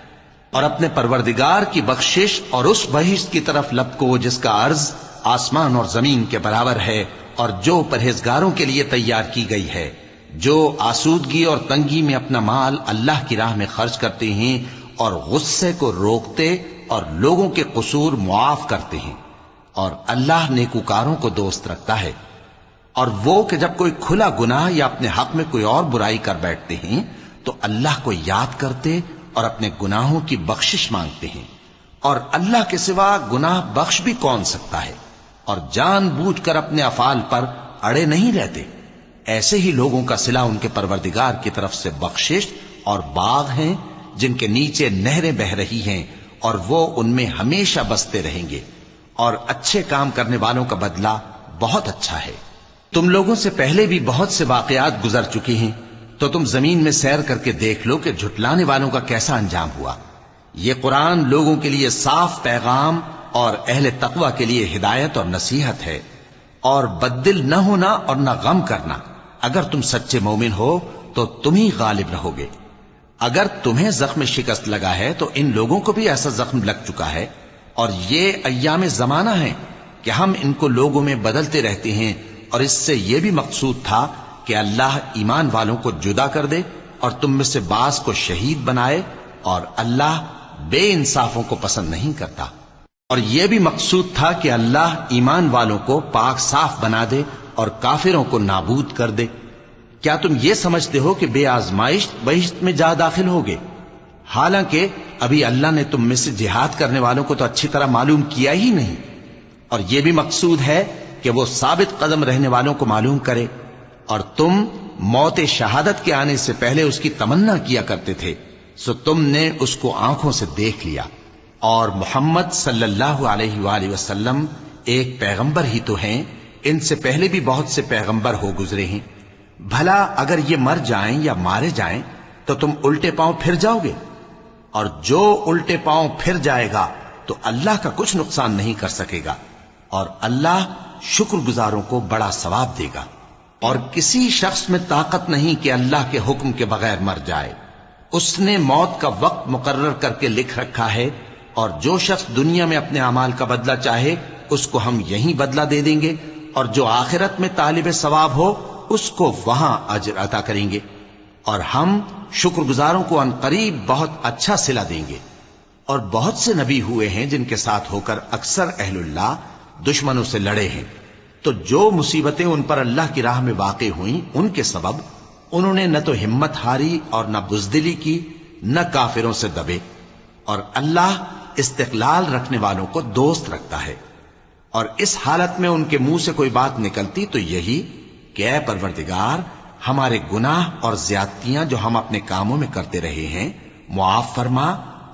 اور اپنے پروردگار کی بخشش اور اس بہشت کی طرف لپکو جس کا عرض آسمان اور زمین کے برابر ہے، اور جو پرہیزگاروں کے لیے تیار کی گئی ہے، جو آسودگی اور تنگی میں اپنا مال اللہ کی راہ میں خرچ کرتے ہیں اور غصے کو روکتے اور لوگوں کے قصور معاف کرتے ہیں، اور اللہ نیکوکاروں کو دوست رکھتا ہے۔ اور وہ کہ جب کوئی کھلا گناہ یا اپنے حق میں کوئی اور برائی کر بیٹھتے ہیں تو اللہ کو یاد کرتے اور اپنے گناہوں کی بخشش مانگتے ہیں، اور اللہ کے سوا گناہ بخش بھی کون سکتا ہے، اور جان بوجھ کر اپنے افعال پر اڑے نہیں رہتے۔ ایسے ہی لوگوں کا صلہ ان کے پروردگار کی طرف سے بخشش اور باغ ہیں جن کے نیچے نہریں بہ رہی ہیں، اور وہ ان میں ہمیشہ بستے رہیں گے، اور اچھے کام کرنے والوں کا بدلہ بہت اچھا ہے۔ تم لوگوں سے پہلے بھی بہت سے واقعات گزر چکے ہیں، تو تم زمین میں سیر کر کے دیکھ لو کہ جھٹلانے والوں کا کیسا انجام ہوا۔ یہ قرآن لوگوں کے لیے صاف پیغام اور اہل تقوی کے لیے ہدایت اور نصیحت ہے، اور بددل نہ ہونا اور نہ غم کرنا۔ اگر تم سچے مومن ہو تو تم ہی غالب رہو گے۔ اگر تمہیں زخم شکست لگا ہے تو ان لوگوں کو بھی ایسا زخم لگ چکا ہے، اور یہ ایام زمانہ ہیں کہ ہم ان کو لوگوں میں بدلتے رہتے ہیں، اور اس سے یہ بھی مقصود تھا کہ اللہ ایمان والوں کو جدا کر دے اور تم میں سے بعض کو شہید بنائے، اور اللہ بے انصافوں کو پسند نہیں کرتا۔ اور یہ بھی مقصود تھا کہ اللہ ایمان والوں کو پاک صاف بنا دے اور کافروں کو نابود کر دے۔ کیا تم یہ سمجھتے ہو کہ بے آزمائش بہشت میں جا داخل ہوگے؟ حالانکہ ابھی اللہ نے تم میں سے جہاد کرنے والوں کو تو اچھی طرح معلوم کیا ہی نہیں، اور یہ بھی مقصود ہے کہ وہ ثابت قدم رہنے والوں کو معلوم کرے، اور تم موت شہادت کے آنے سے پہلے اس کی تمنا کیا کرتے تھے، سو تم نے اس کو آنکھوں سے دیکھ لیا۔ اور محمد صلی اللہ علیہ وآلہ وسلم ایک پیغمبر ہی تو ہیں، ان سے پہلے بھی بہت سے پیغمبر ہو گزرے ہیں۔ بھلا اگر یہ مر جائیں یا مارے جائیں تو تم الٹے پاؤں پھر جاؤ گے؟ اور جو الٹے پاؤں پھر جائے گا تو اللہ کا کچھ نقصان نہیں کر سکے گا، اور اللہ شکر گزاروں کو بڑا ثواب دے گا۔ اور کسی شخص میں طاقت نہیں کہ اللہ کے حکم کے بغیر مر جائے، اس نے موت کا وقت مقرر کر کے لکھ رکھا ہے، اور جو شخص دنیا میں اپنے اعمال کا بدلہ چاہے اس کو ہم یہیں بدلہ دے دیں گے، اور جو آخرت میں طالب ثواب ہو اس کو وہاں اجر عطا کریں گے، اور ہم شکر گزاروں کو عنقریب بہت اچھا صلہ دیں گے۔ اور بہت سے نبی ہوئے ہیں جن کے ساتھ ہو کر اکثر اہل اللہ دشمنوں سے لڑے ہیں، تو جو مصیبتیں ان پر اللہ کی راہ میں واقع ہوئیں ان کے سبب انہوں نے نہ تو ہمت ہاری اور نہ بزدلی کی، نہ کافروں سے دبے، اور اللہ استقلال رکھنے والوں کو دوست رکھتا ہے۔ اور اس حالت میں ان کے منہ سے کوئی بات نکلتی تو یہی کہ اے پروردگار، ہمارے گناہ اور زیادتیاں جو ہم اپنے کاموں میں کرتے رہے ہیں معاف فرما،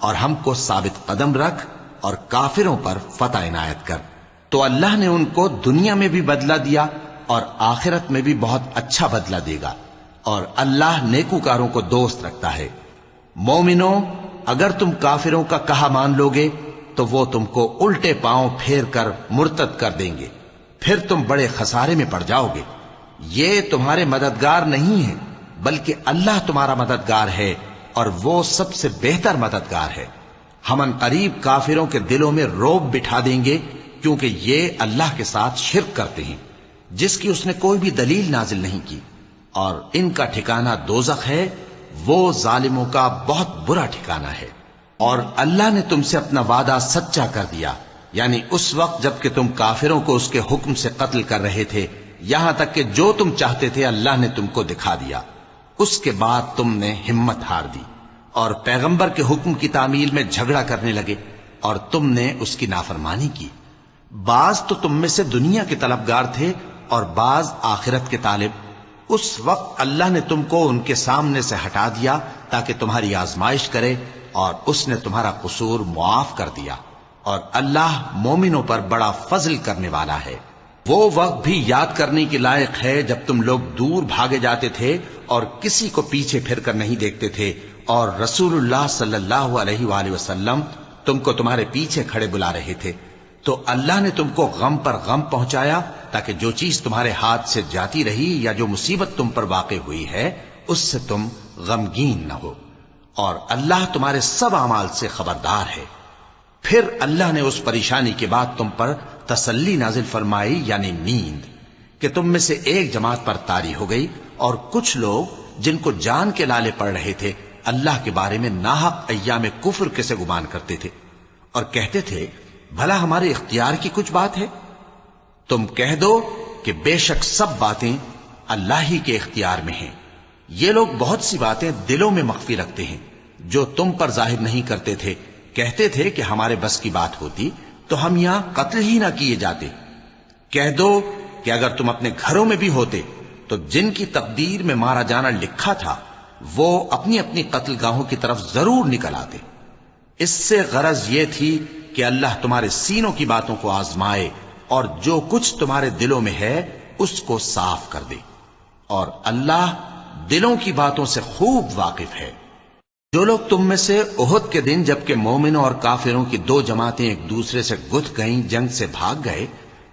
اور ہم کو ثابت قدم رکھ، اور کافروں پر فتح عنایت کر۔ تو اللہ نے ان کو دنیا میں بھی بدلہ دیا اور آخرت میں بھی بہت اچھا بدلہ دے گا، اور اللہ نیکوکاروں کو دوست رکھتا ہے۔ مومنوں، اگر تم کافروں کا کہا مان لوگے تو وہ تم کو الٹے پاؤں پھیر کر مرتد کر دیں گے، پھر تم بڑے خسارے میں پڑ جاؤ گے۔ یہ تمہارے مددگار نہیں ہیں بلکہ اللہ تمہارا مددگار ہے، اور وہ سب سے بہتر مددگار ہے۔ ہم عنقریب کافروں کے دلوں میں رعب بٹھا دیں گے، کیونکہ یہ اللہ کے ساتھ شرک کرتے ہیں جس کی اس نے کوئی بھی دلیل نازل نہیں کی، اور ان کا ٹھکانہ دوزخ ہے، وہ ظالموں کا بہت برا ٹھکانہ ہے۔ اور اللہ نے تم سے اپنا وعدہ سچا کر دیا، یعنی اس وقت جب کہ تم کافروں کو اس کے حکم سے قتل کر رہے تھے، یہاں تک کہ جو تم چاہتے تھے اللہ نے تم کو دکھا دیا۔ اس کے بعد تم نے ہمت ہار دی اور پیغمبر کے حکم کی تعمیل میں جھگڑا کرنے لگے، اور تم نے اس کی نافرمانی کی۔ بعض تو تم میں سے دنیا کے طلبگار تھے اور بعض آخرت کے طالب۔ اس وقت اللہ نے تم کو ان کے سامنے سے ہٹا دیا تاکہ تمہاری آزمائش کرے، اور اس نے تمہارا قصور معاف کر دیا، اور اللہ مومنوں پر بڑا فضل کرنے والا ہے۔ وہ وقت بھی یاد کرنے کے لائق ہے جب تم لوگ دور بھاگے جاتے تھے اور کسی کو پیچھے پھر کر نہیں دیکھتے تھے، اور رسول اللہ صلی اللہ علیہ وآلہ وسلم تم کو تمہارے پیچھے کھڑے بلا رہے تھے، تو اللہ نے تم کو غم پر غم پہنچایا تاکہ جو چیز تمہارے ہاتھ سے جاتی رہی یا جو مصیبت تم پر واقع ہوئی ہے اس سے تم غمگین نہ ہو، اور اللہ تمہارے سب اعمال سے خبردار ہے۔ پھر اللہ نے اس پریشانی کے بعد تم پر تسلی نازل فرمائی، یعنی نیند، کہ تم میں سے ایک جماعت پر طاری ہو گئی، اور کچھ لوگ جن کو جان کے لالے پڑ رہے تھے اللہ کے بارے میں ناحق ایام کفر کے سے گمان کرتے تھے اور کہتے تھے بھلا ہمارے اختیار کی کچھ بات ہے؟ تم کہہ دو کہ بے شک سب باتیں اللہ ہی کے اختیار میں ہیں۔ یہ لوگ بہت سی باتیں دلوں میں مخفی رکھتے ہیں جو تم پر ظاہر نہیں کرتے تھے، کہتے تھے کہ ہمارے بس کی بات ہوتی تو ہم یہاں قتل ہی نہ کیے جاتے۔ کہہ دو کہ اگر تم اپنے گھروں میں بھی ہوتے تو جن کی تقدیر میں مارا جانا لکھا تھا وہ اپنی اپنی قتل گاہوں کی طرف ضرور نکل آتے۔ اس سے غرض یہ تھی کہ اللہ تمہارے سینوں کی باتوں کو آزمائے اور جو کچھ تمہارے دلوں میں ہے اس کو صاف کر دے، اور اللہ دلوں کی باتوں سے خوب واقف ہے۔ جو لوگ تم میں سے احد کے دن جبکہ مومنوں اور کافروں کی دو جماعتیں ایک دوسرے سے گتھ گئیں جنگ سے بھاگ گئے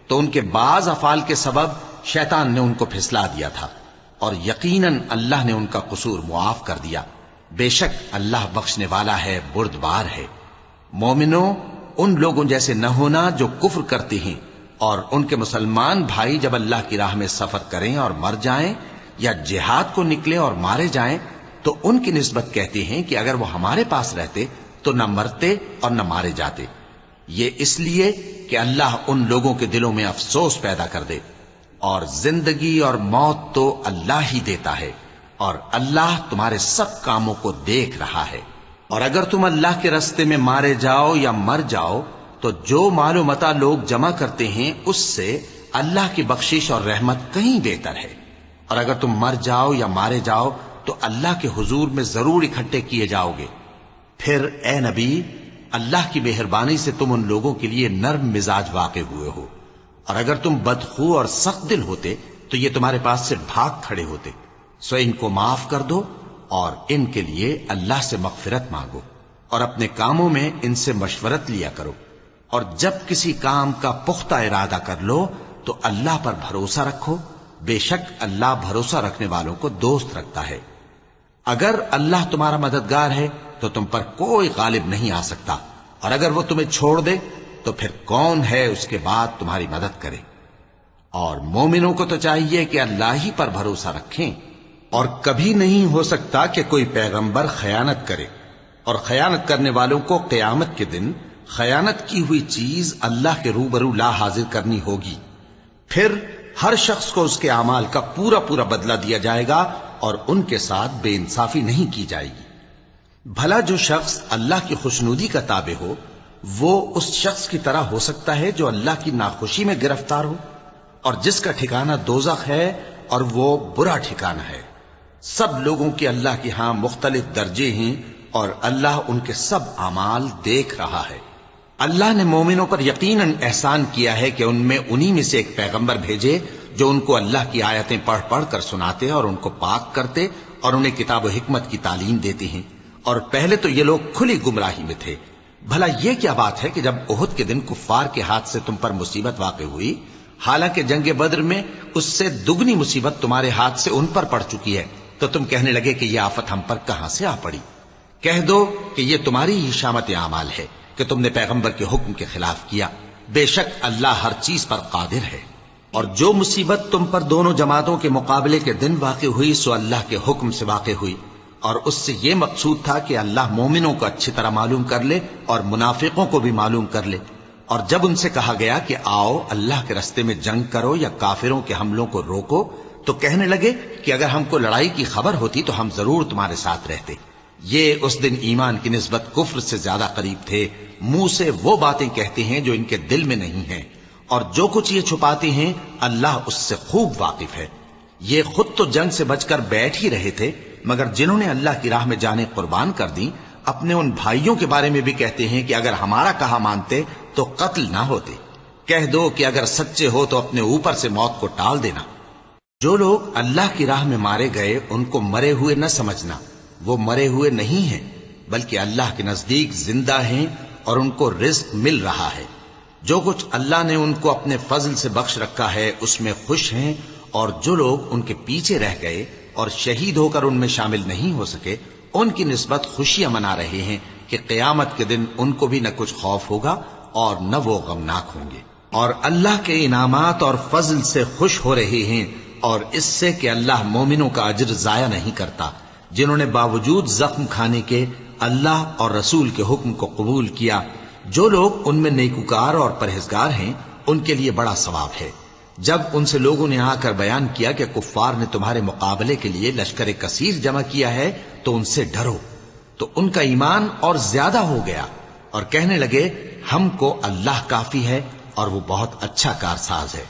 تو ان کے بعض افعال کے سبب شیطان نے ان کو پھسلا دیا تھا، اور یقیناً اللہ نے ان کا قصور معاف کر دیا۔ بے شک اللہ بخشنے والا ہے، بردبار ہے۔ مومنوں، ان لوگوں جیسے نہ ہونا جو کفر کرتے ہیں، اور ان کے مسلمان بھائی جب اللہ کی راہ میں سفر کریں اور مر جائیں یا جہاد کو نکلیں اور مارے جائیں تو ان کی نسبت کہتے ہیں کہ اگر وہ ہمارے پاس رہتے تو نہ مرتے اور نہ مارے جاتے، یہ اس لیے کہ اللہ ان لوگوں کے دلوں میں افسوس پیدا کر دے، اور زندگی اور موت تو اللہ ہی دیتا ہے، اور اللہ تمہارے سب کاموں کو دیکھ رہا ہے۔ اور اگر تم اللہ کے راستے میں مارے جاؤ یا مر جاؤ تو جو مال و متاع لوگ جمع کرتے ہیں اس سے اللہ کی بخشش اور رحمت کہیں بہتر ہے، اور اگر تم مر جاؤ یا مارے جاؤ تو اللہ کے حضور میں ضرور اکٹھے کیے جاؤ گے۔ پھر اے نبی، اللہ کی مہربانی سے تم ان لوگوں کے لیے نرم مزاج واقع ہوئے ہو، اور اگر تم بدخو اور سخت دل ہوتے تو یہ تمہارے پاس سے بھاگ کھڑے ہوتے، سو ان کو معاف کر دو اور ان کے لیے اللہ سے مغفرت مانگو، اور اپنے کاموں میں ان سے مشورت لیا کرو، اور جب کسی کام کا پختہ ارادہ کر لو تو اللہ پر بھروسہ رکھو، بے شک اللہ بھروسہ رکھنے والوں کو دوست رکھتا ہے۔ اگر اللہ تمہارا مددگار ہے تو تم پر کوئی غالب نہیں آ سکتا، اور اگر وہ تمہیں چھوڑ دے تو پھر کون ہے اس کے بعد تمہاری مدد کرے؟ اور مومنوں کو تو چاہیے کہ اللہ ہی پر بھروسہ رکھیں، اور کبھی نہیں ہو سکتا کہ کوئی پیغمبر خیانت کرے، اور خیانت کرنے والوں کو قیامت کے دن خیانت کی ہوئی چیز اللہ کے روبرو لا حاضر کرنی ہوگی، پھر ہر شخص کو اس کے اعمال کا پورا پورا بدلہ دیا جائے گا اور ان کے ساتھ بے انصافی نہیں کی جائے گی۔ بھلا جو شخص اللہ کی خوشنودی کا تابع ہو وہ اس شخص کی طرح ہو سکتا ہے جو اللہ کی ناخوشی میں گرفتار ہو، اور جس کا ٹھکانہ دوزخ ہے اور وہ برا ٹھکانہ ہے۔ سب لوگوں کے اللہ کے ہاں مختلف درجے ہیں اور اللہ ان کے سب اعمال دیکھ رہا ہے۔ اللہ نے مومنوں پر یقیناً احسان کیا ہے کہ ان میں انہی میں سے ایک پیغمبر بھیجے جو ان کو اللہ کی آیتیں پڑھ پڑھ کر سناتے اور ان کو پاک کرتے اور انہیں کتاب و حکمت کی تعلیم دیتے ہیں، اور پہلے تو یہ لوگ کھلی گمراہی میں تھے۔ بھلا یہ کیا بات ہے کہ جب احد کے دن کفار کے ہاتھ سے تم پر مصیبت واقع ہوئی، حالانکہ جنگ بدر میں اس سے دگنی مصیبت تمہارے ہاتھ سے ان پر پڑ چکی ہے، تو تم کہنے لگے کہ یہ آفت ہم پر کہاں سے آ پڑی؟ کہہ دو کہ یہ تمہاری ہی شامت اعمال ہے کہ تم نے پیغمبر کے حکم کے خلاف کیا، بے شک اللہ ہر چیز پر قادر ہے۔ اور جو مصیبت تم پر دونوں جماعتوں کے مقابلے کے دن واقع ہوئی سو اللہ کے حکم سے واقع ہوئی، اور اس سے یہ مقصود تھا کہ اللہ مومنوں کو اچھی طرح معلوم کر لے اور منافقوں کو بھی معلوم کر لے۔ اور جب ان سے کہا گیا کہ آؤ اللہ کے راستے میں جنگ کرو یا کافروں کے حملوں کو روکو، تو کہنے لگے کہ اگر ہم کو لڑائی کی خبر ہوتی تو ہم ضرور تمہارے ساتھ رہتے۔ یہ اس دن ایمان کی نسبت کفر سے زیادہ قریب تھے، منہ سے وہ باتیں کہتے ہیں جو ان کے دل میں نہیں ہیں، اور جو کچھ یہ چھپاتے ہیں اللہ اس سے خوب واقف ہے۔ یہ خود تو جنگ سے بچ کر بیٹھ ہی رہے تھے، مگر جنہوں نے اللہ کی راہ میں جانیں قربان کر دیں اپنے ان بھائیوں کے بارے میں بھی کہتے ہیں کہ اگر ہمارا کہا مانتے تو قتل نہ ہوتے۔ کہہ دو کہ اگر سچے ہو تو اپنے اوپر سے موت کو ٹال دینا۔ جو لوگ اللہ کی راہ میں مارے گئے ان کو مرے ہوئے نہ سمجھنا، وہ مرے ہوئے نہیں ہیں بلکہ اللہ کے نزدیک زندہ ہیں اور ان کو رزق مل رہا ہے۔ جو کچھ اللہ نے ان کو اپنے فضل سے بخش رکھا ہے اس میں خوش ہیں، اور جو لوگ ان کے پیچھے رہ گئے اور شہید ہو کر ان میں شامل نہیں ہو سکے، ان کی نسبت خوشیاں منا رہے ہیں کہ قیامت کے دن ان کو بھی نہ کچھ خوف ہوگا اور نہ وہ غمناک ہوں گے، اور اللہ کے انعامات اور فضل سے خوش ہو رہے ہیں، اور اس سے کہ اللہ مومنوں کا اجر ضائع نہیں کرتا، جنہوں نے باوجود زخم کھانے کے اللہ اور رسول کے حکم کو قبول کیا۔ جو لوگ ان میں نیکوکار اور پرہیزگار ہیں ان کے لیے بڑا ثواب ہے۔ جب ان سے لوگوں نے آ کر بیان کیا کہ کفار نے تمہارے مقابلے کے لیے لشکر کثیر جمع کیا ہے تو ان سے ڈرو، تو ان کا ایمان اور زیادہ ہو گیا، اور کہنے لگے ہم کو اللہ کافی ہے اور وہ بہت اچھا کارساز ہے۔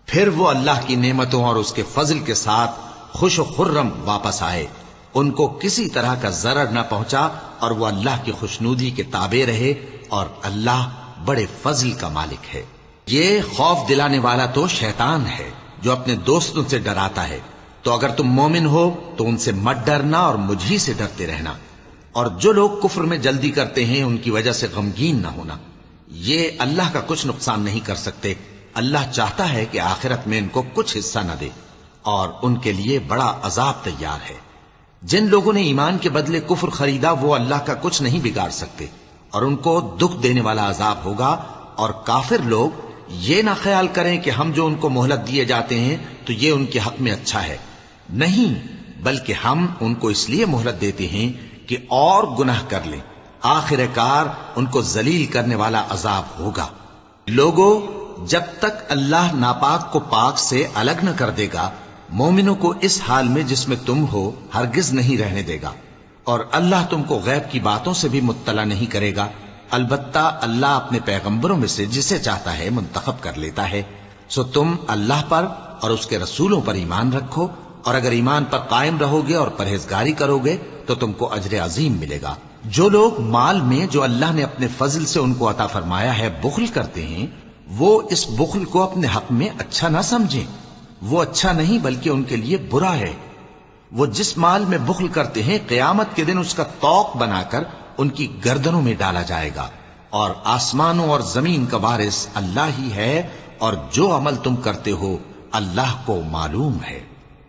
پھر وہ اللہ کی نعمتوں اور اس کے فضل کے ساتھ خوش و خرم واپس آئے، ان کو کسی طرح کا ضرر نہ پہنچا، اور وہ اللہ کی خوشنودی کے تابع رہے، اور اللہ بڑے فضل کا مالک ہے۔ یہ خوف دلانے والا تو شیطان ہے جو اپنے دوستوں سے ڈراتا ہے، تو اگر تم مومن ہو تو ان سے مت ڈرنا اور مجھ ہی سے ڈرتے رہنا، اور جو لوگ کفر میں جلدی کرتے ہیں ان کی وجہ سے غمگین نہ ہونا، یہ اللہ کا کچھ نقصان نہیں کر سکتے۔ اللہ چاہتا ہے کہ آخرت میں ان کو کچھ حصہ نہ دے، اور ان کے لیے بڑا عذاب تیار ہے۔ جن لوگوں نے ایمان کے بدلے کفر خریدا وہ اللہ کا کچھ نہیں بگاڑ سکتے، اور ان کو دکھ دینے والا عذاب ہوگا۔ اور کافر لوگ یہ نہ خیال کریں کہ ہم جو ان کو مہلت دیے جاتے ہیں تو یہ ان کے حق میں اچھا ہے، نہیں، بلکہ ہم ان کو اس لیے مہلت دیتے ہیں کہ اور گناہ کر لیں، آخر کار ان کو ذلیل کرنے والا عذاب ہوگا۔ لوگوں، جب تک اللہ ناپاک کو پاک سے الگ نہ کر دے گا، مومنوں کو اس حال میں جس میں تم ہو ہرگز نہیں رہنے دے گا، اور اللہ تم کو غیب کی باتوں سے بھی مطلع نہیں کرے گا۔ البتہ اللہ اپنے پیغمبروں میں سے جسے چاہتا ہے منتخب کر لیتا ہے۔ سو تم اللہ پر اور اس کے رسولوں پر ایمان رکھو، اور اگر ایمان پر قائم رہو گے اور پرہیزگاری کرو گے تو تم کو اجر عظیم ملے گا۔ جو لوگ مال میں جو اللہ نے اپنے فضل سے ان کو عطا فرمایا ہے بخل کرتے ہیں، وہ اس بخل کو اپنے حق میں اچھا نہ سمجھیں، وہ اچھا نہیں بلکہ ان کے لیے برا ہے۔ وہ جس مال میں بخل کرتے ہیں قیامت کے دن اس کا طوق بنا کر ان کی گردنوں میں ڈالا جائے گا، اور آسمانوں اور زمین کا وارث اللہ ہی ہے، اور جو عمل تم کرتے ہو اللہ کو معلوم ہے۔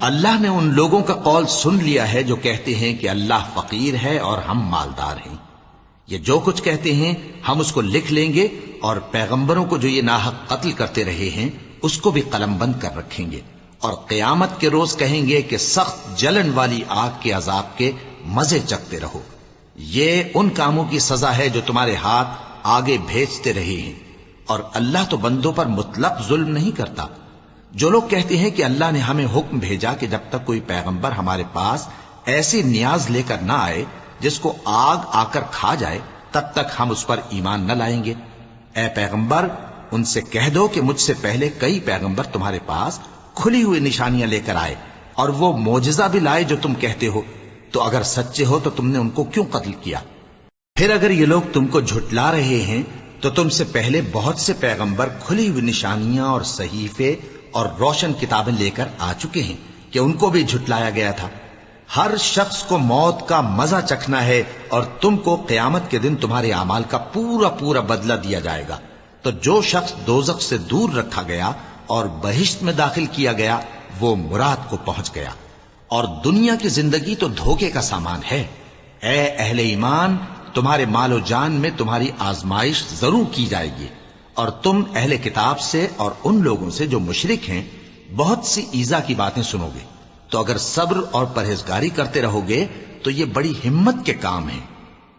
اللہ نے ان لوگوں کا قول سن لیا ہے جو کہتے ہیں کہ اللہ فقیر ہے اور ہم مالدار ہیں۔ یہ جو کچھ کہتے ہیں ہم اس کو لکھ لیں گے، اور پیغمبروں کو جو یہ ناحق قتل کرتے رہے ہیں اس کو بھی قلم بند کر رکھیں گے، اور قیامت کے روز کہیں گے کہ سخت جلن والی آگ کے عذاب کے مزے چکھتے رہو۔ یہ ان کاموں کی سزا ہے جو تمہارے ہاتھ آگے بھیجتے رہے ہیں، اور اللہ تو بندوں پر مطلق ظلم نہیں کرتا۔ جو لوگ کہتے ہیں کہ اللہ نے ہمیں حکم بھیجا کہ جب تک کوئی پیغمبر ہمارے پاس ایسی نیاز لے کر نہ آئے جس کو آگ آ کر کھا جائے تب تک ہم اس پر ایمان نہ لائیں گے۔ اے پیغمبر، ان سے کہہ دو کہ مجھ سے پہلے کئی پیغمبر تمہارے پاس کھلی ہوئی نشانیاں لے کر آئے، اور وہ معجزہ بھی لائے جو تم کہتے ہو، تو اگر سچے ہو تو تم نے ان کو کیوں قتل کیا؟ پھر اگر یہ لوگ تم کو جھٹلا رہے ہیں تو تم سے پہلے بہت سے پیغمبر کھلی ہوئی نشانیاں اور صحیفے اور روشن کتابیں لے کر آ چکے ہیں کہ ان کو بھی جھٹلایا گیا تھا۔ ہر شخص کو موت کا مزہ چکھنا ہے، اور تم کو قیامت کے دن تمہارے اعمال کا پورا پورا بدلہ دیا جائے گا۔ تو جو شخص دوزخ سے دور رکھا گیا اور بہشت میں داخل کیا گیا وہ مراد کو پہنچ گیا، اور دنیا کی زندگی تو دھوکے کا سامان ہے۔ اے اہل ایمان، تمہارے مال و جان میں تمہاری آزمائش ضرور کی جائے گی، اور تم اہل کتاب سے اور ان لوگوں سے جو مشرک ہیں بہت سی ایذا کی باتیں سنو گے، تو اگر صبر اور پرہیزگاری کرتے رہو گے تو یہ بڑی ہمت کے کام ہیں۔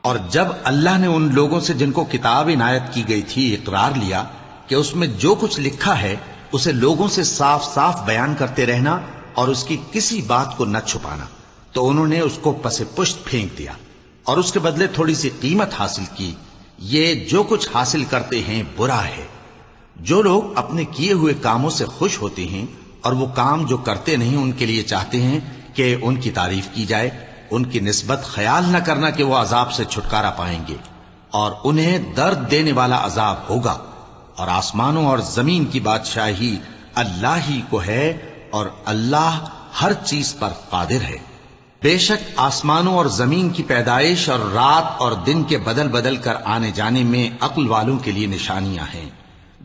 اور جب اللہ نے ان لوگوں سے جن کو کتاب عنایت کی گئی تھی اقرار لیا کہ اس میں جو کچھ لکھا ہے اسے لوگوں سے صاف صاف بیان کرتے رہنا اور اس کی کسی بات کو نہ چھپانا، تو انہوں نے اس کو پس پشت پھینک دیا اور اس کے بدلے تھوڑی سی قیمت حاصل کی۔ یہ جو کچھ حاصل کرتے ہیں برا ہے۔ جو لوگ اپنے کیے ہوئے کاموں سے خوش ہوتے ہیں اور وہ کام جو کرتے نہیں ان کے لیے چاہتے ہیں کہ ان کی تعریف کی جائے، ان کی نسبت خیال نہ کرنا کہ وہ عذاب سے چھٹکارا پائیں گے، اور انہیں درد دینے والا عذاب ہوگا۔ اور آسمانوں اور زمین کی بادشاہی اللہ ہی کو ہے، اور اللہ ہر چیز پر قادر ہے۔ بے شک آسمانوں اور زمین کی پیدائش اور رات اور دن کے بدل بدل کر آنے جانے میں عقل والوں کے لیے نشانیاں ہیں،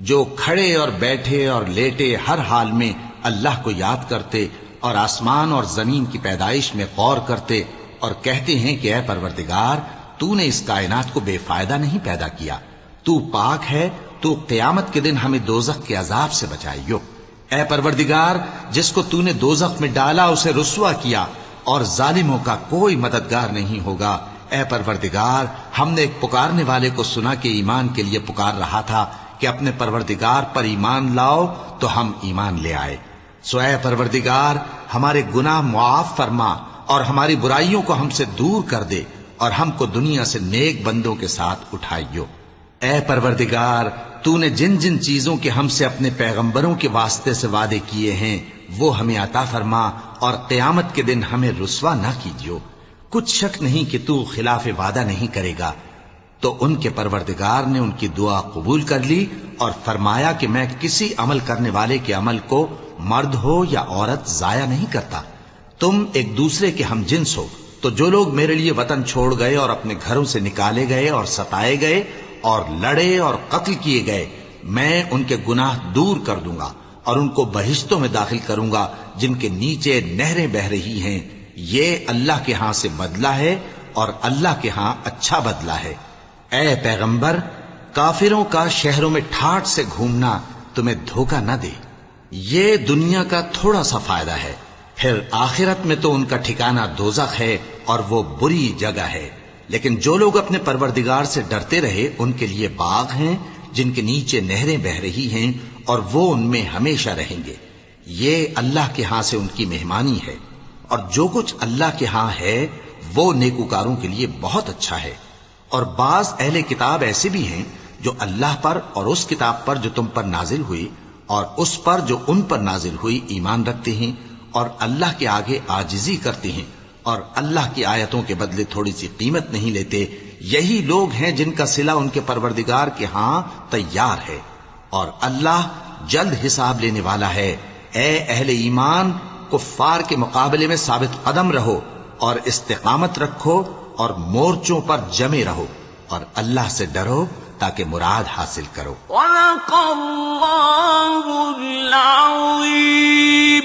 جو کھڑے اور بیٹھے اور لیٹے ہر حال میں اللہ کو یاد کرتے اور آسمان اور زمین کی پیدائش میں غور کرتے اور کہتے ہیں کہ اے پروردگار، تو نے اس کائنات کو بے فائدہ نہیں پیدا کیا، تو پاک ہے، تو قیامت کے دن ہمیں دوزخ کے عذاب سے بچائیو۔ اے پروردگار، جس کو تو نے دوزخ میں ڈالا اسے رسوا کیا، اور ظالموں کا کوئی مددگار نہیں ہوگا۔ اے پروردگار، ہم نے ایک پکارنے والے کو سنا کہ ایمان کے لیے پکار رہا تھا کہ اپنے پروردگار پر ایمان لاؤ، تو ہم ایمان لے آئے۔ سو اے پروردگار، ہمارے گناہ معاف فرما اور ہماری برائیوں کو ہم سے دور کر دے، اور ہم کو دنیا سے نیک بندوں کے ساتھ اٹھائیو۔ اے پروردگار، تو نے جن جن چیزوں کے ہم سے اپنے پیغمبروں کے واسطے سے وعدے کیے ہیں وہ ہمیں عطا فرما، اور قیامت کے دن ہمیں رسوا نہ کیجیو۔ کچھ شک نہیں کہ تو خلاف وعدہ نہیں کرے گا۔ تو ان کے پروردگار نے ان کی دعا قبول کر لی اور فرمایا کہ میں کسی عمل کرنے والے کے عمل کو مرد ہو یا عورت ضائع نہیں کرتا۔ تم ایک دوسرے کے ہم جنس ہو، تو جو لوگ میرے لیے وطن چھوڑ گئے اور اپنے گھروں سے نکالے گئے اور ستائے گئے اور لڑے اور قتل کیے گئے، میں ان کے گناہ دور کر دوں گا اور ان کو بہشتوں میں داخل کروں گا جن کے نیچے نہریں بہ رہی ہیں۔ یہ اللہ کے ہاں سے بدلہ ہے اور اللہ کے ہاں اچھا بدلہ ہے۔ اے پیغمبر، کافروں کا شہروں میں ٹھاٹ سے گھومنا تمہیں دھوکہ نہ دے، یہ دنیا کا تھوڑا سا فائدہ ہے، پھر آخرت میں تو ان کا ٹھکانہ دوزخ ہے اور وہ بری جگہ ہے۔ لیکن جو لوگ اپنے پروردگار سے ڈرتے رہے ان کے لیے باغ ہیں جن کے نیچے نہریں بہ رہی ہیں، اور وہ ان میں ہمیشہ رہیں گے۔ یہ اللہ کے ہاں سے ان کی مہمانی ہے، اور جو کچھ اللہ کے ہاں ہے وہ نیکوکاروں کے لیے بہت اچھا ہے۔ اور بعض اہل کتاب ایسے بھی ہیں جو اللہ پر اور اس کتاب پر جو تم پر نازل ہوئی اور اس پر جو ان پر نازل ہوئی ایمان رکھتے ہیں، اور اللہ کے آگے عاجزی کرتے ہیں، اور اللہ کی آیتوں کے بدلے تھوڑی سی قیمت نہیں لیتے۔ یہی لوگ ہیں جن کا صلہ ان کے پروردگار کے ہاں تیار ہے، اور اللہ جلد حساب لینے والا ہے۔ اے اہل ایمان، کفار کے مقابلے میں ثابت قدم رہو اور استقامت رکھو اور مورچوں پر جمے رہو، اور اللہ سے ڈرو تاکہ مراد حاصل کرو۔ صدق اللہ العظیم۔